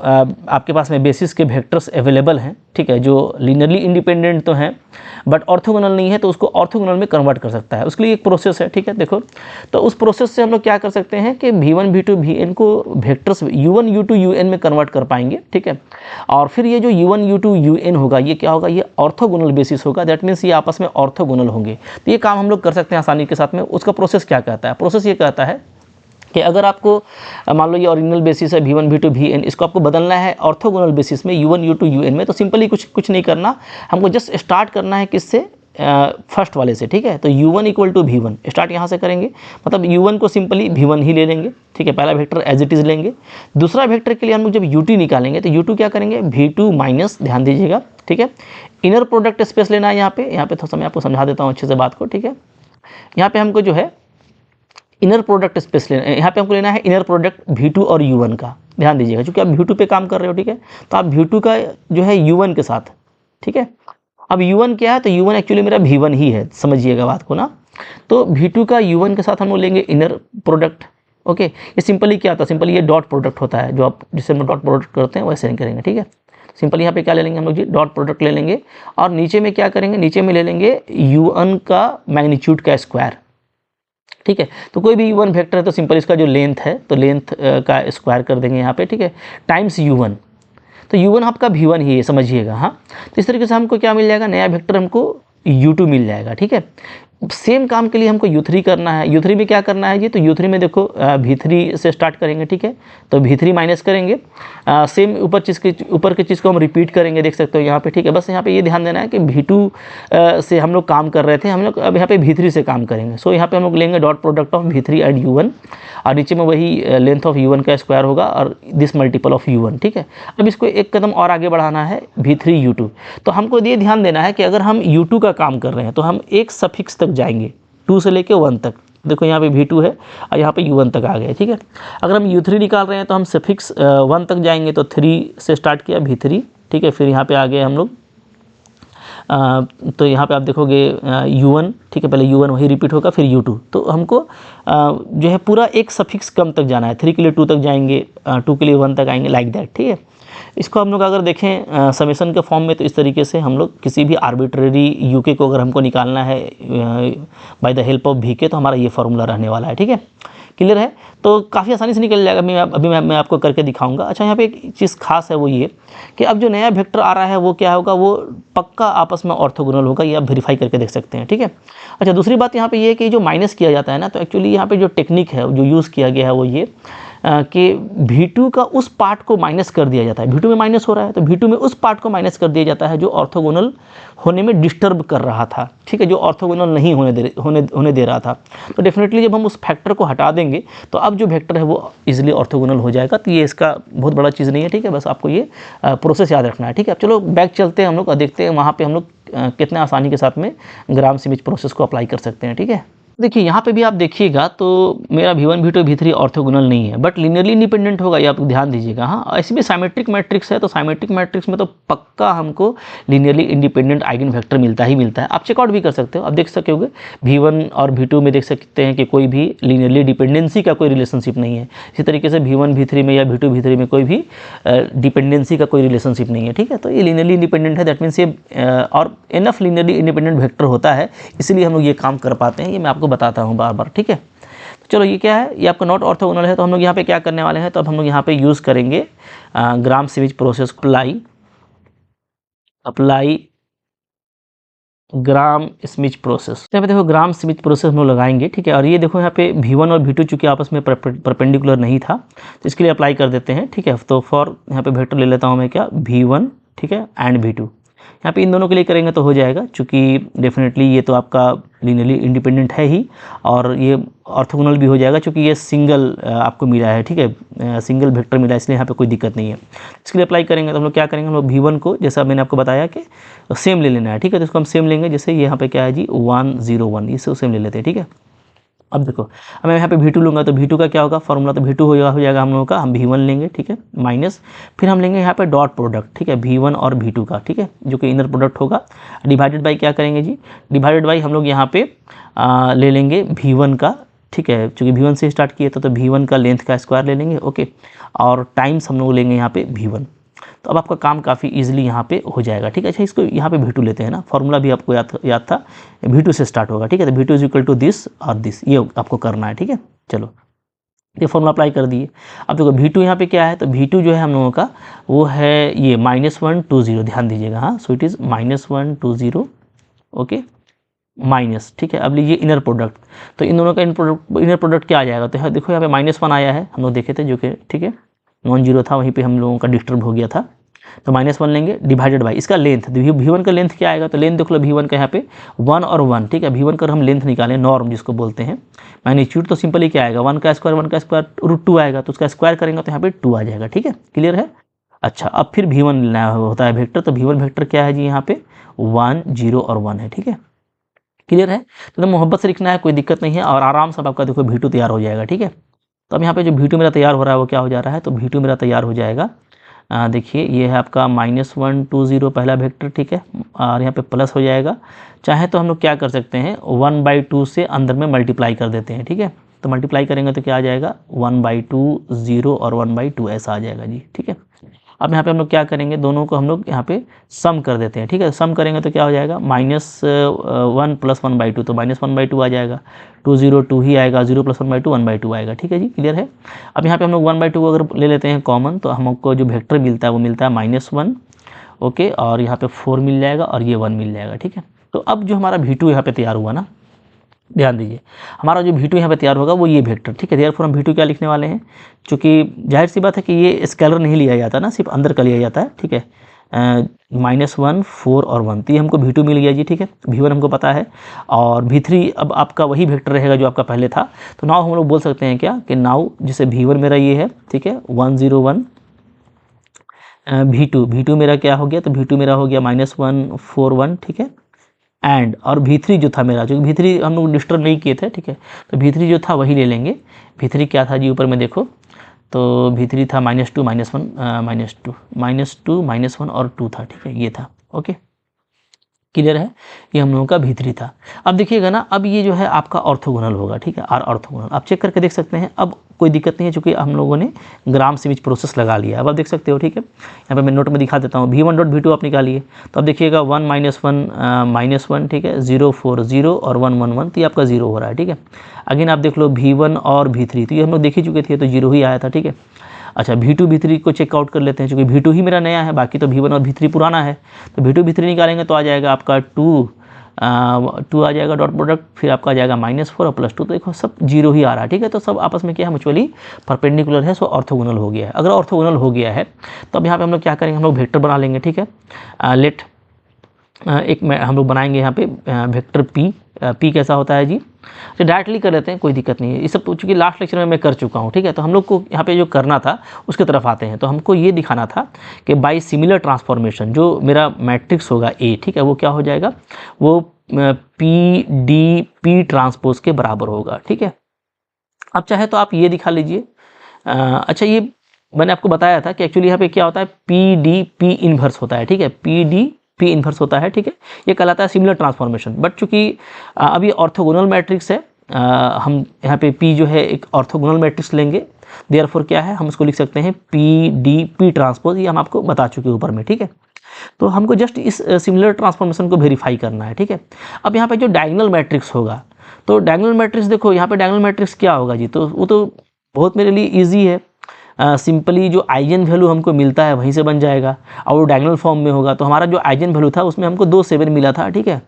आपके पास में बेसिस के वेक्टर्स अवेलेबल हैं, ठीक है, जो लीनियरली इंडिपेंडेंट तो हैं बट ऑर्थोगोनल नहीं है, तो उसको ऑर्थोगोनल में कन्वर्ट कर सकता है। उसके लिए एक प्रोसेस है, ठीक है। देखो तो उस प्रोसेस से हम लोग क्या कर सकते हैं कि V1 V2 Vn को वेक्टर्स U1 U2 Un में कन्वर्ट कर पाएंगे, ठीक है। और फिर ये जो U1 U2 Un होगा ये क्या होगा, ये ऑर्थोगोनल बेसिस होगा, दैट मीन्स ये आपस में ऑर्थोगोनल होंगे। तो ये काम हम लोग कर सकते हैं आसानी के साथ में। उसका प्रोसेस क्या कहता है, प्रोसेस ये कहता है कि अगर आपको मान लो ये ओरिजिनल बेसिस है V1 V2 Vn, इसको आपको बदलना है ऑर्थोगोनल बेसिस में U1 U2 Un में, तो सिंपली कुछ नहीं करना, हमको जस्ट स्टार्ट करना है किससे, फर्स्ट वाले से, ठीक है। तो U1 = V1 स्टार्ट यहाँ से करेंगे, मतलब U1 को सिंपली V1 ही ले लेंगे, ठीक है, पहला वेक्टर एज इट इज़ लेंगे। दूसरा वेक्टर के लिए हम लोग जब U2 निकालेंगे तो U2 क्या करेंगे, V2 माइनस, ध्यान दीजिएगा, ठीक है, इनर प्रोडक्ट स्पेस लेना है यहाँ पे थोड़ा सा मैं आपको समझा देता हूँ अच्छे से बात को, ठीक है। यहाँ पे हमको जो है इनर प्रोडक्ट स्पेस लेना है, यहाँ पे हमको लेना है इनर प्रोडक्ट V2 और U1 का, ध्यान दीजिएगा, क्योंकि आप V2 पे काम कर रहे हो, ठीक है, तो आप V2 का जो है U1 के साथ, ठीक है। अब U1 क्या है, तो U1 एक्चुअली मेरा V1 ही है, समझिएगा बात को ना। तो V2 का U1 के साथ हम लोग लेंगे इनर प्रोडक्ट। ओके, ये सिंपली क्या था, सिंपली ये डॉट प्रोडक्ट होता है, जो आप जिससे हम डॉट प्रोडक्ट करते हैं वैसे नहीं करेंगे, ठीक है। सिंपली यहाँ पे क्या ले लेंगे हम लोग जी, डॉट प्रोडक्ट ले लेंगे, और नीचे में क्या करेंगे, नीचे में ले लेंगे U1 का मैग्नीट्यूड का स्क्वायर, ठीक है। तो कोई भी U1 वेक्टर है तो सिंपल इसका जो लेंथ है तो लेंथ का स्क्वायर कर देंगे यहाँ पे, ठीक है, टाइम्स U1। तो U1 आपका V1 ही है, समझिएगा। हाँ, तो इस तरीके से हमको क्या मिल जाएगा, नया वेक्टर हमको U2 मिल जाएगा, ठीक है। सेम काम के लिए हमको U3 करना है। U3 में क्या करना है जी, तो U3 में देखो V3 से स्टार्ट करेंगे, ठीक है। तो V3 माइनस करेंगे, सेम ऊपर की चीज़ को हम रिपीट करेंगे, देख सकते हो यहाँ पे, ठीक है। बस यहाँ पे ये ध्यान देना है कि V2 से हम लोग काम कर रहे थे, हम लोग अब यहाँ पे V3 से काम करेंगे। सो यहाँ पे हम लोग लेंगे dot product of V3 and U1, और नीचे में वही लेंथ ऑफ U1 का स्क्वायर होगा और दिस मल्टीपल ऑफ U1, ठीक है। अब इसको एक कदम और आगे बढ़ाना है, V3 U2। तो हमको ये ध्यान देना है कि अगर हम U2 का काम कर रहे हैं तो हम एक सफिक्स तक जाएंगे, 2 से लेके 1 तक। देखो यहाँ पे V2 है और यहाँ पे U1 तक आ गए, ठीक है। अगर हम U3 निकाल रहे हैं तो हम सफिक्स 1 तक जाएंगे, तो 3 से स्टार्ट किया V3, ठीक है। फिर यहाँ पे आ गए हम लोग, तो यहाँ पे आप देखोगे U1, ठीक है, पहले U1 वही रिपीट होगा, फिर U2। तो हमको जो है पूरा एक सफिक्स कम तक जाना है, 3 के लिए 2 तक जाएंगे, 2 के लिए 1 तक आएंगे, लाइक दैट, ठीक है। इसको हम लोग अगर देखें समेशन के फॉर्म में, तो इस तरीके से हम लोग किसी भी आर्बिट्रेरी यूके को अगर हमको निकालना है by the help of VK, तो हमारा ये फॉर्मूला रहने वाला है, ठीक है। क्लियर है, तो काफ़ी आसानी से निकल जाएगा। मैं आपको करके दिखाऊंगा। अच्छा, यहाँ पे एक चीज़ खास है, वो ये कि अब जो नया वेक्टर आ रहा है वो क्या होगा, वो पक्का आपस में ऑर्थोगोनल होगा, ये आप वेरीफाई करके देख सकते हैं, ठीक है। अच्छा, दूसरी बात यहाँ पे ये कि जो माइनस किया जाता है ना, तो एक्चुअली यहाँ पे जो टेक्निक है जो यूज़ किया गया है वो ये कि V2 का उस पार्ट को माइनस कर दिया जाता है। V2 में माइनस हो रहा है तो V2 में उस पार्ट को माइनस कर दिया जाता है जो ऑर्थोगोनल होने में डिस्टर्ब कर रहा था, ठीक है, जो ऑर्थोगोनल नहीं होने दे रहा था। तो डेफिनेटली जब हम उस फैक्टर को हटा देंगे तो अब जो वेक्टर है वो इजीली ऑर्थोगोनल हो जाएगा। तो ये इसका बहुत बड़ा चीज़ नहीं है, ठीक है, बस आपको ये प्रोसेस याद रखना है, ठीक है। अब चलो बैक चलते हैं हम लोग और देखते हैं वहाँ पर हम लोग कितने आसानी के साथ में ग्राम श्मिट प्रोसेस को अप्लाई कर सकते हैं, ठीक है। देखिए यहाँ पे भी आप देखिएगा तो मेरा V1 V2 V3 ऑर्थोगोनल नहीं है, बट लिनियरली इंडिपेंडेंट होगा, ये आप ध्यान दीजिएगा। हाँ, ऐसे भी साइमेट्रिक मैट्रिक्स है, तो साइमेट्रिक मैट्रिक्स में तो पक्का हमको लिनियरली इंडिपेंडेंट आइगन वेक्टर मिलता ही मिलता है। आप चेकआउट भी कर सकते हो, आप देख सकते होगे V1 और V2 में देख सकते हैं कि कोई भी लिनियरली डिपेंडेंसी का कोई रिलेशनशिप नहीं है। इसी तरीके से V1 V3 में या V2 V3 में कोई भी डिपेंडेंसी का कोई रिलेशनशिप नहीं है, ठीक है। तो ये लिनियरली इंडिपेंडेंट है, दैट मीन्स ये और इनफ लिनियरली इंडिपेंडेंट वेक्टर होता है, इसलिए हम लोग ये काम कर पाते हैं। ये मैं आपको बताता हूँ बार बार, ठीक है। तो चलो, ये क्या है, ये आपका नॉट ऑर्थोगोनल है। तो हम लोग यहाँ पे क्या करने वाले हैं, तो अब हम लोग यहाँ पे यूज़ करेंगे Gram Schmidt process, apply Gram Schmidt process. यहाँ पे देखो ग्राम श्मिट प्रोसेस हम लोग लगाएंगे, ठीक है। और ये देखो यहाँ पे V1 और V2 चूँकि आपस में परपेंडिकुलर नहीं था, तो इसके लिए अप्लाई कर देते हैं, ठीक है। तो फॉर यहाँ पे वेक्टर ले लेता हूँ मैं, क्या, V1, ठीक है, एंड V2। यहाँ पे इन दोनों के लिए करेंगे तो हो जाएगा, चूँकि डेफिनेटली ये तो आपका लिनियरली इंडिपेंडेंट है ही, और ये ऑर्थोगोनल भी हो जाएगा चूँकि ये सिंगल आपको मिला है, ठीक है, सिंगल वेक्टर मिला है, इसलिए यहाँ पे कोई दिक्कत नहीं है। इसके लिए अप्लाई करेंगे तो हम लोग क्या करेंगे, हम लोग V1 को, जैसा मैंने आपको बताया कि सेम ले लेना है, ठीक है। तो इसको हम सेम लेंगे, जैसे यहाँ पे क्या है जी 1 0 1, इसे सेम ले लेते हैं, ठीक है। अब देखो, अब मैं यहाँ पे V2 लूँगा तो V2 का क्या होगा फॉर्मूला, तो V2 हो जाएगा हम लोगों का, हम V1 लेंगे, ठीक है, माइनस, फिर हम लेंगे यहाँ पे डॉट प्रोडक्ट, ठीक है, V1 और V2 का, ठीक है, जो कि इनर प्रोडक्ट होगा, डिवाइडेड बाई क्या करेंगे जी, डिवाइडेड बाई हम लोग यहाँ पे ले लेंगे V1 का, ठीक है, चूँकि V1 से स्टार्ट किए तो V1 का लेंथ का स्क्वायर ले लेंगे, ओके, और टाइम्स हम लोग लेंगे यहाँ पे V1। तो अब आपका काम काफ़ी इजीली यहाँ पे हो जाएगा, ठीक है। अच्छा, इसको यहाँ पे V2 लेते हैं ना, फॉर्मूला भी आपको याद था, V2 से स्टार्ट होगा, ठीक है। तो V2 is equal to this और दिस, ये आपको करना है, ठीक है। चलो, ये फॉर्मूला अप्लाई कर दिए। अब देखो V2 यहाँ पे क्या है, तो V2 जो है हम लोगों का वो है ये -1 2 0, ध्यान दीजिएगा। हाँ, so it is -1 2 0, okay, minus, ठीक है। अब लीजिए इनर प्रोडक्ट, तो इन दोनों का इनर प्रोडक्ट क्या आ जाएगा, तो देखो यहाँ पे -1 आया है, हम लोग देखे थे, जो कि ठीक है नॉन जीरो था, वहीं पे हम लोगों का डिस्टर्ब हो गया था। तो -1 लेंगे, डिवाइडेड बाई इसका लेंथ, V1 का लेंथ क्या आएगा, तो लेंथ देख लो V1 का यहाँ पे 1 और 1, ठीक है। V1 का हम लेंथ निकालें, नॉर्म जिसको बोलते हैं, मैग्नीट्यूड, तो सिंपली क्या आएगा, 1 का स्क्वायर √2 आएगा, तो उसका स्क्वायर करेंगे तो यहाँ पे 2 आ जाएगा, ठीक है, क्लियर है। अच्छा, अब फिर V1 लेना होता है वेक्टर, तो V1 वेक्टर क्या है जी, यहाँ पे 1 0 और 1 है, ठीक है, क्लियर है। तो मोहब्बत से लिखना है, कोई दिक्कत नहीं है, और आराम से आपका देखो V2 तैयार हो जाएगा, ठीक है। तो अब यहाँ पे जो V2 मेरा तैयार हो रहा है वो क्या हो जा रहा है, तो V2 मेरा तैयार हो जाएगा देखिए ये है आपका -1 2 0 पहला वेक्टर, ठीक है, और यहाँ पे प्लस हो जाएगा। चाहे तो हम लोग क्या कर सकते हैं 1/2 से अंदर में मल्टीप्लाई कर देते हैं, ठीक है। तो मल्टीप्लाई करेंगे तो क्या आ जाएगा 1/2 0 और 1/2 ऐसा आ जाएगा जी, ठीक है। अब यहाँ पे हम लोग क्या करेंगे, दोनों को हम लोग यहाँ पे सम कर देते हैं, ठीक है। सम करेंगे तो क्या हो जाएगा -1 + 1/2, तो -1/2 आ जाएगा। 2 0 2 ही आएगा, 0 + 1/2 1/2 आएगा, ठीक है जी, क्लियर है। अब यहाँ पे हम लोग 1/2 अगर ले लेते हैं कॉमन, तो हमको जो वेक्टर मिलता है वो मिलता है -1, ओके, और यहाँ पे 4 मिल जाएगा और ये 1 मिल जाएगा, ठीक है। तो अब जो हमारा V2 यहाँ पे तैयार हुआ ना, ध्यान दीजिए, हमारा जो V2 यहाँ पे तैयार होगा वो ये वेक्टर, ठीक है। देयरफॉर हम V2 क्या लिखने वाले हैं, चूँकि जाहिर सी बात है कि ये स्केलर नहीं लिया जाता ना, सिर्फ अंदर का लिया जाता है, ठीक है। -1 4 और 1, तो ये हमको V2 मिल गया जी, ठीक है। V1 हमको पता है, और V3 अब आपका वही वेक्टर रहेगा जो आपका पहले था। तो नाउ हम लोग बोल सकते हैं क्या कि नाउ जैसे V1 मेरा ये है, ठीक है, 1 0 1, V2 मेरा क्या हो गया, तो V2 मेरा हो गया -1 4 1, ठीक है। एंड और V3 जो था मेरा, जो V3 हम लोग डिस्टर्ब नहीं किए थे, ठीक है, तो V3 जो था वही ले लेंगे। V3 क्या था जी, ऊपर में देखो, तो V3 था -2 -1 और 2 था, ठीक है, ये था, ओके, क्लियर है। ये हम लोगों का V3 था। अब देखिएगा ना, अब ये जो है आपका ऑर्थोगोनल होगा, ठीक है, R ऑर्थोगोनल आप चेक करके देख सकते हैं। अब कोई दिक्कत नहीं है, चूँकि हम लोगों ने ग्राम सीरीज प्रोसेस लगा लिया। अब आप देख सकते हो, ठीक है, यहाँ पे मैं नोट में दिखा देता हूँ। V1.V2 आप निकालिए, तो अब देखिएगा 1 - 1 ठीक है, 0 4 0 और 1 1 1, तो ये आपका 0 हो रहा है, ठीक है। अगेन आप देख लो V1 और V3, तो ये हम लोग देख ही चुके थे, तो 0 ही आया था, ठीक है। अच्छा, V2 V3 को चेकआउट कर लेते हैं, क्योंकि V2 ही मेरा नया है, बाकी तो V1 और V3 पुराना है। तो V2 V3 निकालेंगे तो आ जाएगा आपका 2 आ जाएगा डॉट प्रोडक्ट, फिर आपका आ जाएगा -4 और +2, तो देखो सब 0 ही आ रहा है, ठीक है। तो सब आपस में क्या है, म्यूचुअली परपेंडिकुलर है, सो ऑर्थोगोनल हो गया है। अगर ऑर्थोगोनल हो गया है तो अब यहाँ पे हम लोग क्या करेंगे, हम लोग वेक्टर बना लेंगे, ठीक है। लेट एक हम लोग बनाएंगे यहाँ पे वेक्टर P कैसा होता है जी, तो डायरेक्टली कर लेते हैं, कोई दिक्कत नहीं है। ये सब तो चूँकि लास्ट लेक्चर में मैं कर चुका हूँ, ठीक है। तो हम लोग को यहाँ पे जो करना था उसके तरफ आते हैं। तो हमको ये दिखाना था कि बाय सिमिलर ट्रांसफॉर्मेशन जो मेरा मैट्रिक्स होगा A, ठीक है, वो क्या हो जाएगा, वो PDP ट्रांसपोज के बराबर होगा, ठीक है। अब चाहे तो आप ये दिखा लीजिए। अच्छा, ये मैंने आपको बताया था कि एक्चुअली यहाँ पे क्या होता है, PDP इन्वर्स होता है, ठीक है, PDP इन्वर्स होता है, ठीक है। ये कहलाता है सिमिलर ट्रांसफॉर्मेशन। बट चूँकि अभी ऑर्थोगोनल मैट्रिक्स है, हम यहाँ पे P जो है एक ऑर्थोगोनल मैट्रिक्स लेंगे, देयरफॉर क्या है, हम उसको लिख सकते हैं PDP ट्रांसपोज, ये हम आपको बता चुके ऊपर में, ठीक है। तो हमको जस्ट इस सिमिलर ट्रांसफॉर्मेशन को वेरीफाई करना है, ठीक है। अब यहाँ पे जो डायगोनल मैट्रिक्स होगा, तो डायगोनल मैट्रिक्स देखो, यहाँ पे डायगोनल मैट्रिक्स क्या होगा जी, तो वो तो बहुत मेरे लिए ईजी है। सिंपली जो आइजन वैल्यू हमको मिलता है वहीं से बन जाएगा, और वो डायगोनल फॉर्म में होगा। तो हमारा जो आइजन वैल्यू था उसमें हमको 2 7 मिला था, ठीक है,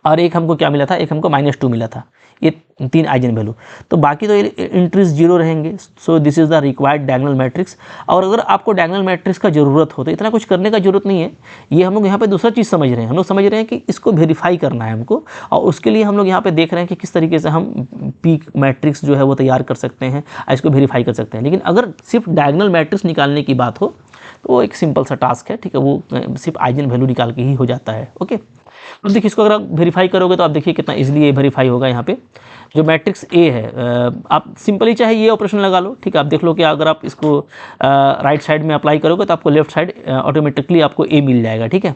और एक हमको क्या मिला था, एक हमको -2 मिला था, ये 3 आइजन वैल्यू। तो बाकी तो एंट्रीज 0 रहेंगे। So this is the required diagonal matrix. और अगर आपको डायगोनल मैट्रिक्स का ज़रूरत हो तो इतना कुछ करने का जरूरत नहीं है। ये हम लोग यहाँ पे दूसरा चीज़ समझ रहे हैं, हम लोग समझ रहे हैं कि इसको वेरीफाई करना है हमको, और उसके लिए हम लोग यहाँ पे देख रहे हैं कि किस तरीके से हम P मैट्रिक्स जो है वो तैयार कर सकते हैं, इसको वेरीफाई कर सकते हैं। लेकिन अगर सिर्फ डायगोनल मैट्रिक्स निकालने की बात हो तो वो एक सिंपल सा टास्क है, ठीक है, वो सिर्फ आइजन वैल्यू निकाल के ही हो जाता है, ओके। तो देखिए, इसको अगर आप वेरीफाई करोगे तो आप देखिए कितना इजीली ये वेरीफाई होगा। यहाँ पे जो मैट्रिक्स A है, आप सिंपली चाहे ये ऑपरेशन लगा लो, ठीक है। आप देख लो कि अगर आप इसको राइट साइड में अप्लाई करोगे तो आपको लेफ्ट साइड ऑटोमेटिकली आपको A मिल जाएगा, ठीक है।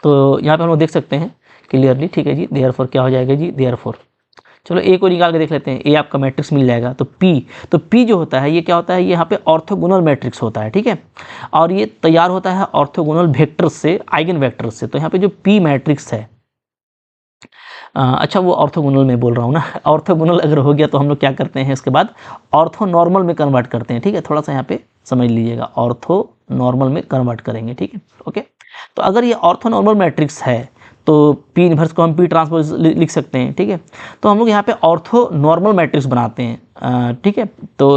तो यहाँ पे हम लोग देख सकते हैं क्लियरली, ठीक है जी। देयरफॉर क्या हो जाएगा जी, देयरफॉर चलो A को निकाल के देख लेते हैं। A आपका मैट्रिक्स मिल जाएगा। तो P जो होता है ये क्या होता है, ये यहाँ पे ऑर्थोगोनल मैट्रिक्स होता है, ठीक है। और ये तैयार होता है ऑर्थोगोनल वेक्टर्स से, आइगन वेक्टर्स से। तो यहाँ पे जो P मैट्रिक्स है, अच्छा वो ऑर्थोगोनल में बोल रहा हूँ ना, ऑर्थोगोनल अगर हो गया तो हम लोग क्या करते हैं, इसके बाद ऑर्थोनॉर्मल में कन्वर्ट करते हैं, ठीक है। थोड़ा सा यहाँ पे समझ लीजिएगा, ऑर्थोनॉर्मल में कन्वर्ट करेंगे, ठीक है, ओके। तो अगर ये ऑर्थोनॉर्मल मैट्रिक्स है तो P इन्वर्स को हम P ट्रांसपोज लिख सकते हैं, ठीक है। तो हम लोग यहाँ पे ऑर्थो नॉर्मल मैट्रिक्स बनाते हैं, ठीक है। तो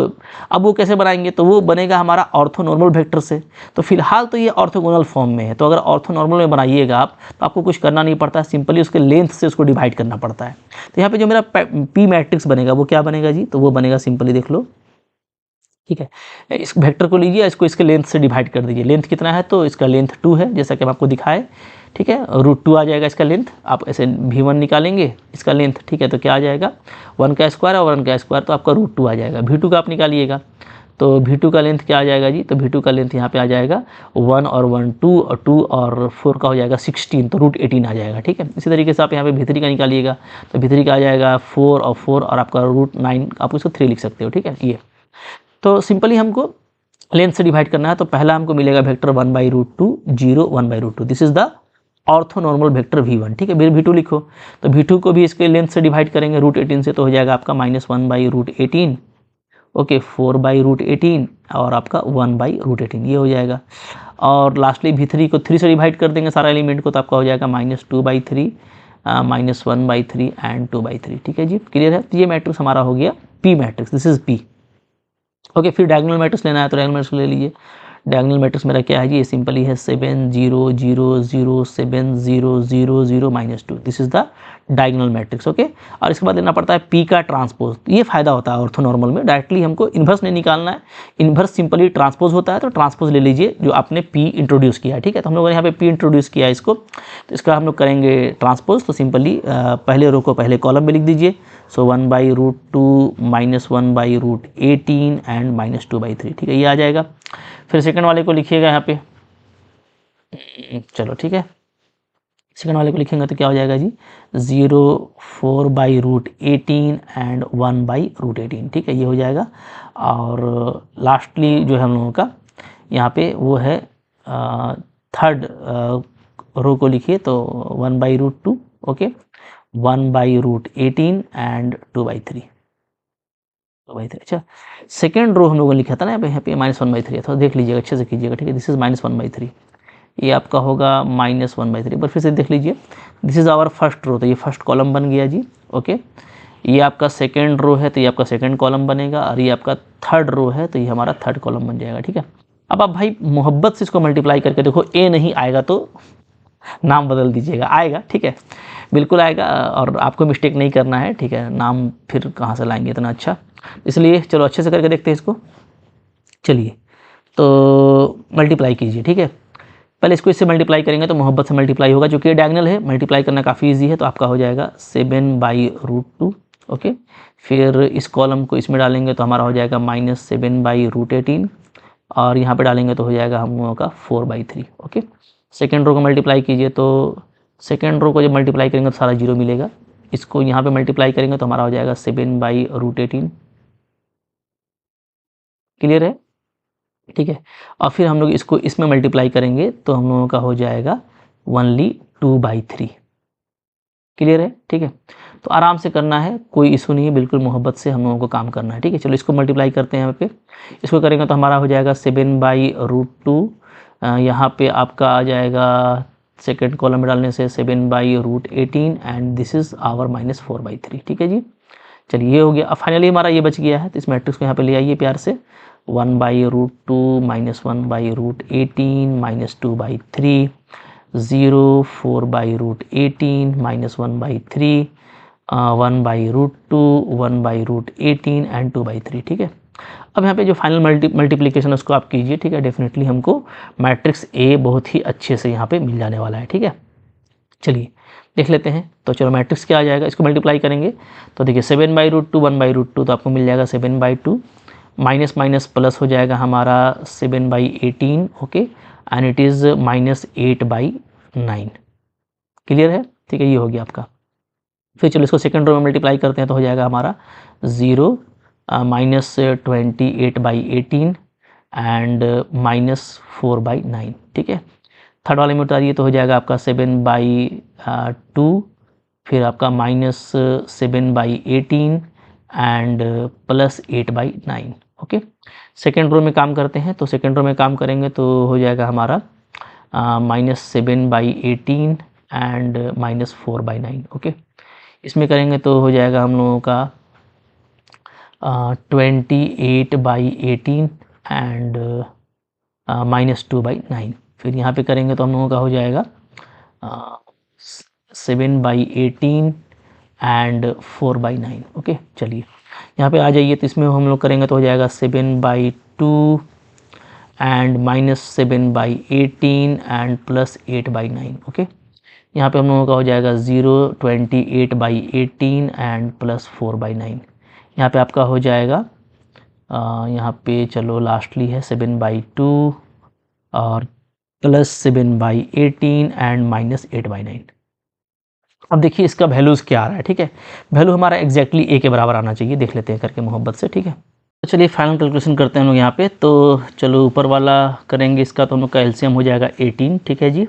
अब वो कैसे बनाएंगे, तो वो बनेगा हमारा ऑर्थो नॉर्मल वेक्टर से। तो फिलहाल तो ये ऑर्थोगोनल फॉर्म में है। तो अगर ऑर्थो नॉर्मल में बनाइएगा आप तो आपको कुछ करना नहीं पड़ता, सिंपली उसके लेंथ से उसको डिवाइड करना पड़ता है। तो यहाँ पर जो मेरा P मैट्रिक्स बनेगा वो क्या बनेगा जी, तो वो बनेगा, सिंपली देख लो, ठीक है। इस वेक्टर को लीजिए, इसको इसके लेंथ से डिवाइड कर दीजिए। लेंथ कितना है, तो इसका लेंथ 2 है, जैसा कि हम आपको दिखाए, ठीक है। √2 आ जाएगा इसका लेंथ। आप ऐसे V1 निकालेंगे इसका लेंथ, ठीक है, तो क्या आ जाएगा 1 का स्क्वायर और 1 का स्क्वायर, तो आपका √2 आ जाएगा। V2 का आप निकालिएगा तो V2 का लेंथ क्या आ जाएगा जी, तो V2 का लेंथ यहाँ पे आ जाएगा 1 और 1 2 और 2 और 4 का हो जाएगा 16, तो रूट 18 आ जाएगा। ठीक है, इसी तरीके से आप यहाँ पे V3 का निकालिएगा, तो V3 का आ जाएगा 4 और 4 और आपका रूट 9, आप इसको 3 लिख सकते हो। ठीक है, ये तो सिंपली हमको लेंथ से डिवाइड करना है। तो पहला हमको मिलेगा vector 1/√2 0 1/√2, this is the orthonormal vector V1। ठीक है, फिर V2 लिखो, तो V2 को भी इसके लेंथ से डिवाइड करेंगे रूट 18 से, तो हो जाएगा आपका -1/√18, ओके 4/√18 और आपका 1/√18, ये हो जाएगा। और लास्टली V3 को 3 से डिवाइड कर देंगे सारा एलिमेंट को, तो आपका हो जाएगा -2/3 -1/3 एंड 2/3। ठीक है जी, क्लियर है। तो ये मैट्रिक्स हमारा हो गया P matrix, this is P। Okay, फिर डायगोनल मैट्रिक्स लेना है तो डायगोनल मैट्रिक्स ले लीजिए। डायगोनल मैट्रिक्स मेरा क्या है जी, ये सिंपली है 7 0 0 0 7 0 0 0 -2, this is the diagonal matrix. Okay, और इसके बाद लेना पड़ता है P का ट्रांसपोज। ये फायदा होता है ऑर्थोनॉर्मल में, डायरेक्टली हमको इन्वर्स नहीं निकालना है, इन्वर्स सिंपली ट्रांसपोज होता है, तो ट्रांसपोज ले लीजिए जो आपने P इंट्रोड्यूस किया है। ठीक है, तो हम लोगों ने यहाँ पे P इंट्रोड्यूस किया है इसको, तो इसका हम लोग करेंगे ट्रांसपोज। तो सिंपली पहले रो को पहले कॉलम में लिख दीजिए, सो 1/√2 -1/√18 एंड -2/3। ठीक है, ये आ जाएगा। फिर सेकंड वाले को लिखिएगा यहाँ पे, चलो ठीक है, सेकंड वाले को लिखेंगे तो क्या हो जाएगा जी, 0 4/√18 एंड 1/√18। ठीक है, ये हो जाएगा। और लास्टली जो है हम लोगों का यहाँ पे वो है थर्ड रो को लिखिए, तो 1/√2, ओके 1/√18 एंड 2/3। अच्छा, सेकेंड रो हम लोगों ने लिखा था ना यहाँ पे -1/3 था, देख लीजिएगा अच्छे से कीजिएगा। ठीक है, दिस इज -1/3, ये आपका होगा -1/3। एक बार फिर से देख लीजिए, this is our first row, तो ये फर्स्ट कॉलम बन गया जी। ओके, ये आपका सेकेंड रो है, तो ये आपका सेकेंड कॉलम बनेगा, और ये आपका थर्ड रो है, तो ये हमारा थर्ड कॉलम बन जाएगा। ठीक है, अब आप भाई मोहब्बत से इसको मल्टीप्लाई करके देखो, ए नहीं आएगा तो नाम बदल दीजिएगा, आएगा। ठीक है, बिल्कुल आएगा, और आपको मिस्टेक नहीं करना है। ठीक है, नाम फिर कहाँ से लाएंगे इतना अच्छा, इसलिए चलो अच्छे से करके देखते हैं इसको। चलिए, तो मल्टीप्लाई कीजिए। ठीक है, पहले इसको इससे मल्टीप्लाई करेंगे तो मोहब्बत से मल्टीप्लाई होगा, जो कि डायगोनल है, मल्टीप्लाई करना काफ़ी इजी है, तो आपका हो जाएगा 7/√2। ओके, फिर इस कॉलम को इसमें डालेंगे तो हमारा हो जाएगा -7/√18, और यहाँ पे डालेंगे तो हो जाएगा हम लोगों का 4/3। ओके, सेकेंड रो को मल्टीप्लाई कीजिए, तो सेकेंड रो को जब मल्टीप्लाई करेंगे तो सारा जीरो मिलेगा, इसको यहाँ पे मल्टीप्लाई करेंगे तो हमारा हो जाएगा 7/√18। क्लियर है? ठीक है, और फिर हम लोग इसको इसमें मल्टीप्लाई करेंगे तो हम लोगों का हो जाएगा ओनली 2/3। क्लियर है? ठीक है, तो आराम से करना है, कोई इशू नहीं है, बिल्कुल मोहब्बत से हम लोगों को काम करना है। ठीक है, चलो इसको मल्टीप्लाई करते हैं। यहाँ पे इसको करेंगे तो हमारा हो जाएगा 7/√2, यहाँ पे आपका आ जाएगा सेकेंड कॉलम में डालने से 7/√18 एंड दिस इज आवर -4/3। ठीक है जी, चलिए ये हो गया। अब फाइनली हमारा ये बच गया है, तो इस मैट्रिक्स को यहाँ पे ले आइए प्यार से, 1/√2 -1/√18 -2/3 0 4/√18 -1/3 1/√2 1/√18 एंड 2/3। ठीक है, अब यहाँ पे जो फाइनल मल्टीप्लिकेशन उसको आप कीजिए। ठीक है, डेफिनेटली हमको मैट्रिक्स ए बहुत ही अच्छे से यहाँ पे मिल जाने वाला है। ठीक है, चलिए देख लेते हैं। तो चलो मैट्रिक्स क्या आ जाएगा, इसको मल्टीप्लाई करेंगे तो देखिए 7/√2 1/√2, तो आपको मिल जाएगा 7/2, माइनस माइनस प्लस हो जाएगा हमारा 7/18। Okay, and it is -8/9। Clear है? ठीक है, ये हो गया आपका। फिर चलो इसको सेकंड रो में मल्टीप्लाई करते हैं तो हो जाएगा हमारा 0 -28/18 एंड -4/9। ठीक है, थर्ड वाले में उतारिए तो हो जाएगा आपका 7/2, फिर आपका -7/18 एंड +8/9। ओके, सेकेंड रो में काम करते हैं, तो सेकेंड रो में काम करेंगे तो हो जाएगा हमारा -7/18 एंड -4/9। ओके, इसमें करेंगे तो हो जाएगा हम लोगों का 28/18 एंड -2/9। फिर यहाँ पे करेंगे तो हम लोगों का हो जाएगा 7/18 एंड 4/9। ओके, चलिए यहाँ पे आ जाइए, तो इसमें हम लोग करेंगे तो हो जाएगा 7/2 एंड -7/18 एंड +8/9। ओके, यहाँ पे हम लोगों का हो जाएगा 0 28/18 एंड +4/9। यहाँ पे आपका हो जाएगा यहाँ पे चलो लास्टली है 7/2 और प्लस 7/18 एंड -8/9। अब देखिए इसका वैल्यूज़ क्या आ रहा है, ठीक है। वैल्यू हमारा एग्जैक्टली ए के बराबर आना चाहिए, देख लेते हैं करके मोहब्बत से, ठीक है। तो चलिए फाइनल कैलकुलेशन करते हैं हम लोग यहाँ पे। तो चलो ऊपर वाला करेंगे इसका, तो हम लोग का एलसीएम हो जाएगा 18, ठीक है जी।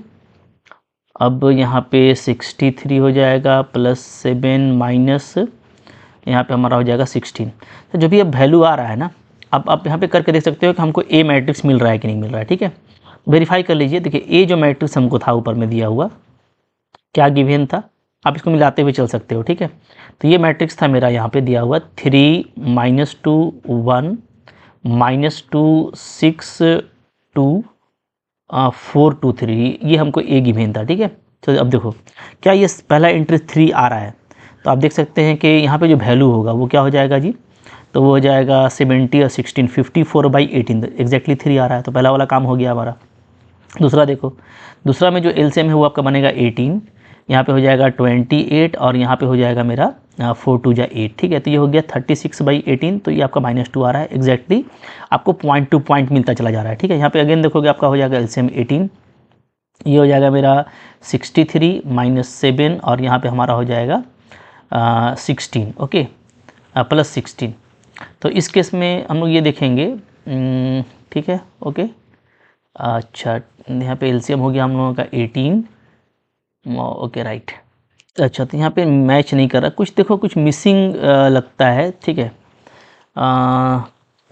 अब यहाँ पे 63 हो जाएगा प्लस 7 माइनस यहाँ पे हमारा हो जाएगा 16। तो जो भी अब वैल्यू आ रहा है ना, अब आप यहाँ पे करके देख सकते हो कि हमको ए मैट्रिक्स मिल रहा है कि नहीं मिल रहा है, ठीक है। वेरीफाई कर लीजिए। देखिए ए जो मैट्रिक्स हमको था ऊपर में दिया हुआ, क्या गिवन था, आप इसको मिलाते हुए चल सकते हो, ठीक है। तो ये मैट्रिक्स था मेरा यहाँ पे दिया हुआ 3 -2 1 -2 6 2 4 2 3, ये हमको ए गिवन था, ठीक है। तो अब देखो क्या ये पहला एंट्री 3 आ रहा है, तो आप देख सकते हैं कि यहाँ पे जो वैल्यू होगा वो क्या हो जाएगा जी, तो वो हो जाएगा 70 और 16 54/18, एग्जैक्टली 3 आ रहा है। तो पहला वाला काम हो गया हमारा। दूसरा देखो, दूसरा में जो एलसीएम है वो आपका बनेगा 18, यहाँ पे हो जाएगा 28 और यहाँ पे हो जाएगा मेरा 4 2 8, ठीक है। तो ये हो गया 36/18, तो ये आपका -2 आ रहा है। एग्जैक्टली आपको पॉइंट टू पॉइंट मिलता चला जा रहा है, ठीक है। यहाँ पे अगेन देखोगे आपका हो जाएगा एलसीएम 18, ये हो जाएगा मेरा 63 -7 और यहाँ पे हमारा हो जाएगा 16, ओके, प्लस 16। तो इस केस में हम लोग ये देखेंगे, ठीक है, ओके। अच्छा यहाँ पे एलसीएम हो गया हम लोगों का 18, ओके राइट। अच्छा तो यहाँ पे मैच नहीं कर रहा, कुछ देखो कुछ मिसिंग लगता है, ठीक है।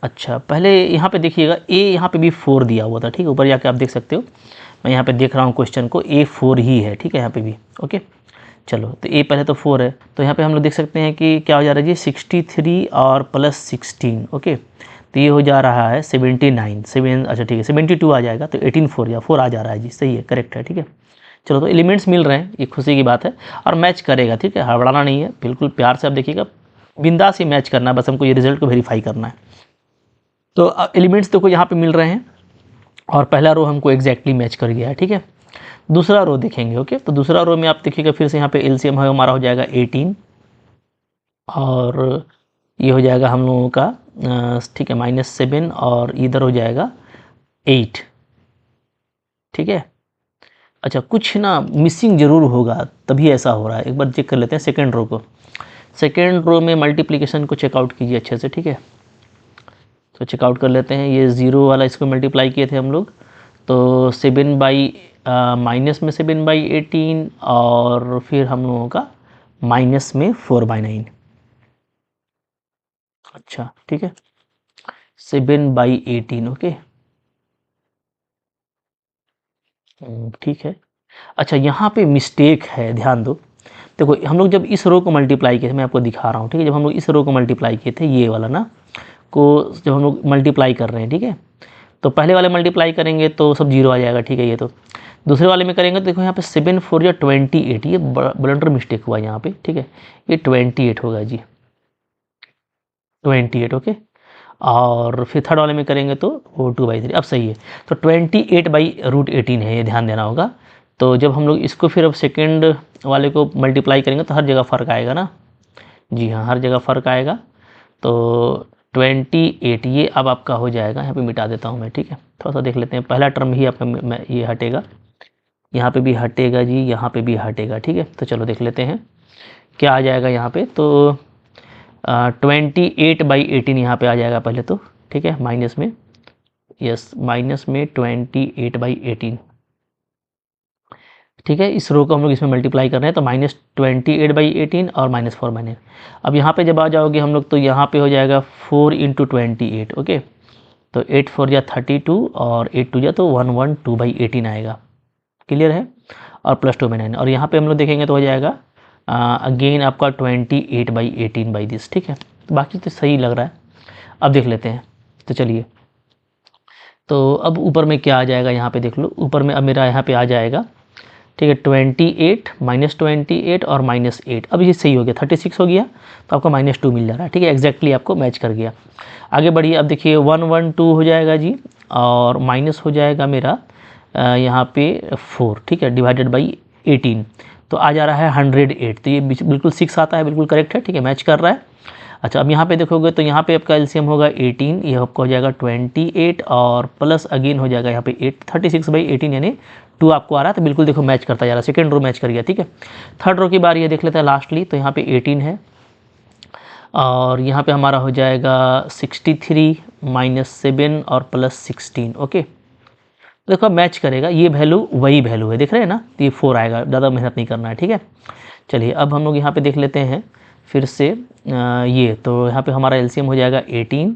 अच्छा पहले यहाँ पे देखिएगा ए, यहाँ पे भी 4 दिया हुआ था, ठीक है। ऊपर जाके आप देख सकते हो, मैं यहाँ पे देख रहा हूँ क्वेश्चन को, ए 4 ही है, ठीक है, यहाँ पे भी, ओके। चलो तो ए पहले तो 4 है, तो यहाँ पे हम लोग देख सकते हैं कि क्या हो जा रहा है जी, 63 और प्लस 16, ओके। तो ये हो जा रहा है 79 7, अच्छा ठीक है 72 आ जाएगा, तो 18 4 आ जा रहा है जी, सही है, करेक्ट है, ठीक है। चलो तो एलिमेंट्स मिल रहे हैं, ये खुशी की बात है, और मैच करेगा, ठीक है, हड़बड़ाना नहीं है, बिल्कुल प्यार से आप देखिएगा, बिंदास ही मैच करना है, बस हमको ये रिजल्ट को वेरीफाई करना है। तो एलिमेंट्स देखो यहाँ पे मिल रहे हैं और पहला रो हमको एग्जैक्टली मैच कर गया है, ठीक है। दूसरा रो देखेंगे, ओके। तो दूसरा रो में आप देखिएगा फिर से यहाँ पे एलसीएम है हमारा हो जाएगा 18 और ये हो जाएगा हम लोगों का ठीक है -7 और इधर हो जाएगा 8, ठीक है। अच्छा कुछ ना मिसिंग जरूर होगा, तभी ऐसा हो रहा है। एक बार चेक कर लेते हैं सेकेंड रो को। सेकेंड रो में मल्टीप्लिकेशन को चेकआउट कीजिए अच्छे से, ठीक है। तो चेकआउट कर लेते हैं, ये 0 वाला इसको मल्टीप्लाई किए थे हम लोग, तो 7 बाई माइनस में 7/18 और फिर हम लोगों का माइनस में 4/9, अच्छा ठीक है 7/18, ओके ठीक है। अच्छा यहाँ पे मिस्टेक है, ध्यान दो। देखो हम लोग जब इस रो को मल्टीप्लाई किए थे, मैं आपको दिखा रहा हूँ, ठीक है। जब हम लोग इस रो को मल्टीप्लाई किए थे, ये वाला ना को जब हम लोग मल्टीप्लाई कर रहे हैं, ठीक है, तो पहले वाले मल्टीप्लाई करेंगे तो सब 0 आ जाएगा, ठीक है। ये तो दूसरे वाले में करेंगे तो देखो यहाँ पे 7 4 या 28, ये ब्लंडर मिस्टेक हुआ यहाँ पे, ठीक है। ये 28 होगा जी, 28, ओके। और फिर थर्ड वाले में करेंगे तो वो 2/3, अब सही है। तो 28/√18 है, ये ध्यान देना होगा। तो जब हम लोग इसको फिर अब सेकेंड वाले को मल्टीप्लाई करेंगे तो हर जगह फ़र्क आएगा ना, जी हाँ हर जगह फ़र्क आएगा। तो 28 ये अब आपका हो जाएगा, यहाँ पे मिटा देता हूँ मैं, ठीक है। थोड़ा सा देख लेते हैं, पहला टर्म ही आपका ये हटेगा, यहाँ पे भी हटेगा जी, यहाँ पे भी हटेगा, ठीक है। तो चलो देख लेते हैं क्या आ जाएगा यहाँ पे। तो 28/18 यहाँ पे आ जाएगा पहले तो, ठीक है, माइनस में, यस माइनस में 28/18, ठीक है। इस रो को हम लोग इसमें मल्टीप्लाई कर रहे हैं, तो -28/18 और -4/9। अब यहाँ पे जब आ जाओगे हम लोग, तो यहाँ पे हो जाएगा 4 × 28, ओके। तो 8 4 या 32 और 8 2 या तो 112/18 आएगा, क्लियर है। और प्लस 2/9, और यहाँ पे हम लोग देखेंगे तो हो जाएगा अगेन आपका 28/18 बाई दिस, ठीक है। तो बाकी तो सही लग रहा है, अब देख लेते हैं। तो चलिए, तो अब ऊपर में क्या आ जाएगा यहाँ पे देख लो, ऊपर में अब मेरा यहाँ पे आ जाएगा, ठीक है 28 -28 और -8, अब ये सही हो गया 36 हो गया, तो आपका -2 मिल जा रहा है, ठीक है। एग्जैक्टली आपको मैच कर गया। आगे बढ़िए, अब देखिए 112 हो जाएगा जी, और माइनस हो जाएगा मेरा यहाँ पे 4, ठीक है, /18, तो आ जा रहा है 108। तो ये बिल्कुल 6 आता है, बिल्कुल करेक्ट है, ठीक है, मैच कर रहा है। अच्छा, अब यहाँ पे देखोगे तो यहाँ पे आपका एलसीएम होगा 18, ये आपका हो जाएगा 28 और प्लस अगेन हो जाएगा यहाँ पे 36/18 यानी 2 आपको आ रहा है। तो बिल्कुल देखो मैच करता जा रहा है, सेकेंड रो मैच कर गया, ठीक है। थर्ड रो की बार ये देख लेते हैं लास्टली, तो यहाँ पे 18 है और यहाँ पे हमारा हो जाएगा 63 -7 और +16। ओके, देखो मैच करेगा, ये वैल्यू वही वैल्यू है, देख रहे हैं ना, तो ये 4 आएगा, ज़्यादा मेहनत नहीं करना है, ठीक है। चलिए अब हम लोग यहाँ पे देख लेते हैं फिर से ये, तो यहाँ पे हमारा एलसीएम हो जाएगा 18,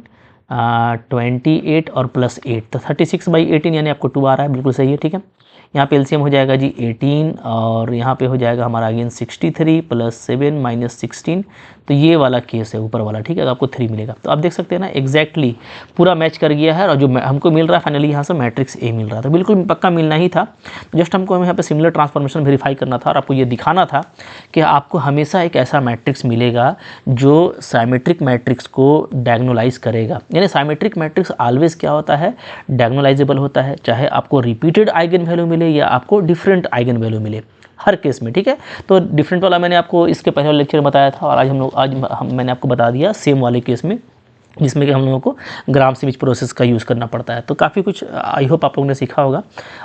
28 और +8, तो 36/18 यानी आपको 2 आ रहा है, बिल्कुल सही है, ठीक है। यहाँ पे एलसीएम हो जाएगा जी 18 और यहाँ पे हो जाएगा हमारा अगेन 63 +7 -16, तो ये वाला केस है ऊपर वाला, ठीक है। तो आपको 3 मिलेगा। तो आप देख सकते हैं ना एग्जैक्टली पूरा मैच कर गया है और जो हमको मिल रहा है फाइनली यहाँ से मैट्रिक्स ए मिल रहा था, बिल्कुल पक्का मिलना ही था। जस्ट हमको यहाँ पे सिमिलर ट्रांसफॉर्मेशन वेरीफाई करना था और आपको ये दिखाना था कि आपको हमेशा एक ऐसा मैट्रिक्स मिलेगा जो साइमेट्रिक मैट्रिक्स को डायगोनलाइज करेगा। यानी साइमेट्रिक मैट्रिक्स ऑलवेज क्या होता है, डायगोनलाइजेबल होता है, चाहे आपको रिपीटेड आइगन वैल्यू मिले या आपको डिफरेंट आइगन वैल्यू मिले, हर केस में, ठीक है। तो डिफरेंट वाला मैंने आपको इसके पहले लेक्चर में बताया था और आज मैंने आपको बता दिया सेम वाले केस में, जिसमें कि हम लोगों को ग्राम स्विच प्रोसेस का यूज़ करना पड़ता है। तो काफ़ी कुछ आई होप आप लोगों ने सीखा होगा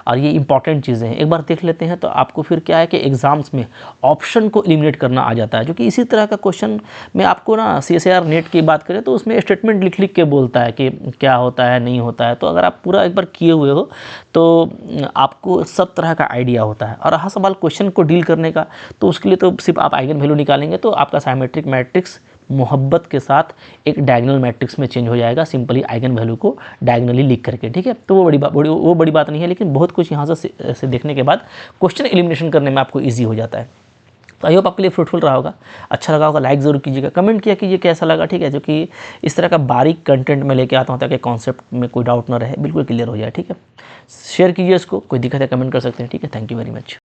और ये इंपॉर्टेंट चीज़ें हैं, एक बार देख लेते हैं। तो आपको फिर क्या है कि एग्ज़ाम्स में ऑप्शन को एलिमिनेट करना आ जाता है, जो कि इसी तरह का क्वेश्चन में आपको ना CSIR नेट की बात करें तो उसमें स्टेटमेंट लिख लिख के बोलता है कि क्या होता है नहीं होता है। तो अगर आप पूरा एक बार किए हुए हो तो आपको सब तरह का आइडिया होता है। और रहा सवाल क्वेश्चन को डील करने का, तो उसके लिए तो सिर्फ आप आइगन वैल्यू निकालेंगे तो आपका साइमेट्रिक मैट्रिक्स मोहब्बत के साथ एक डायगोनल मैट्रिक्स में चेंज हो जाएगा, सिंपली आइगन वैल्यू को डायगोनली लिख करके, ठीक है। तो वो बड़ी बात नहीं है, लेकिन बहुत कुछ यहाँ से देखने के बाद क्वेश्चन एलिमिनेशन करने में आपको ईजी हो जाता है। तो आई होप आपके लिए फ्रूटफुल रहा होगा, अच्छा लगा होगा, लाइक ज़रूर कीजिएगा, कमेंट किया कीजिए कैसा लगा, ठीक है। जो कि इस तरह का बारीक कंटेंट में लेके आता हूँ ताकि कॉन्सेप्ट में कोई डाउट ना रहे, बिल्कुल क्लियर हो जाए, ठीक है। शेयर कीजिए इसको, कोई दिक्कत है कमेंट कर सकते हैं, ठीक है। Thank you very much.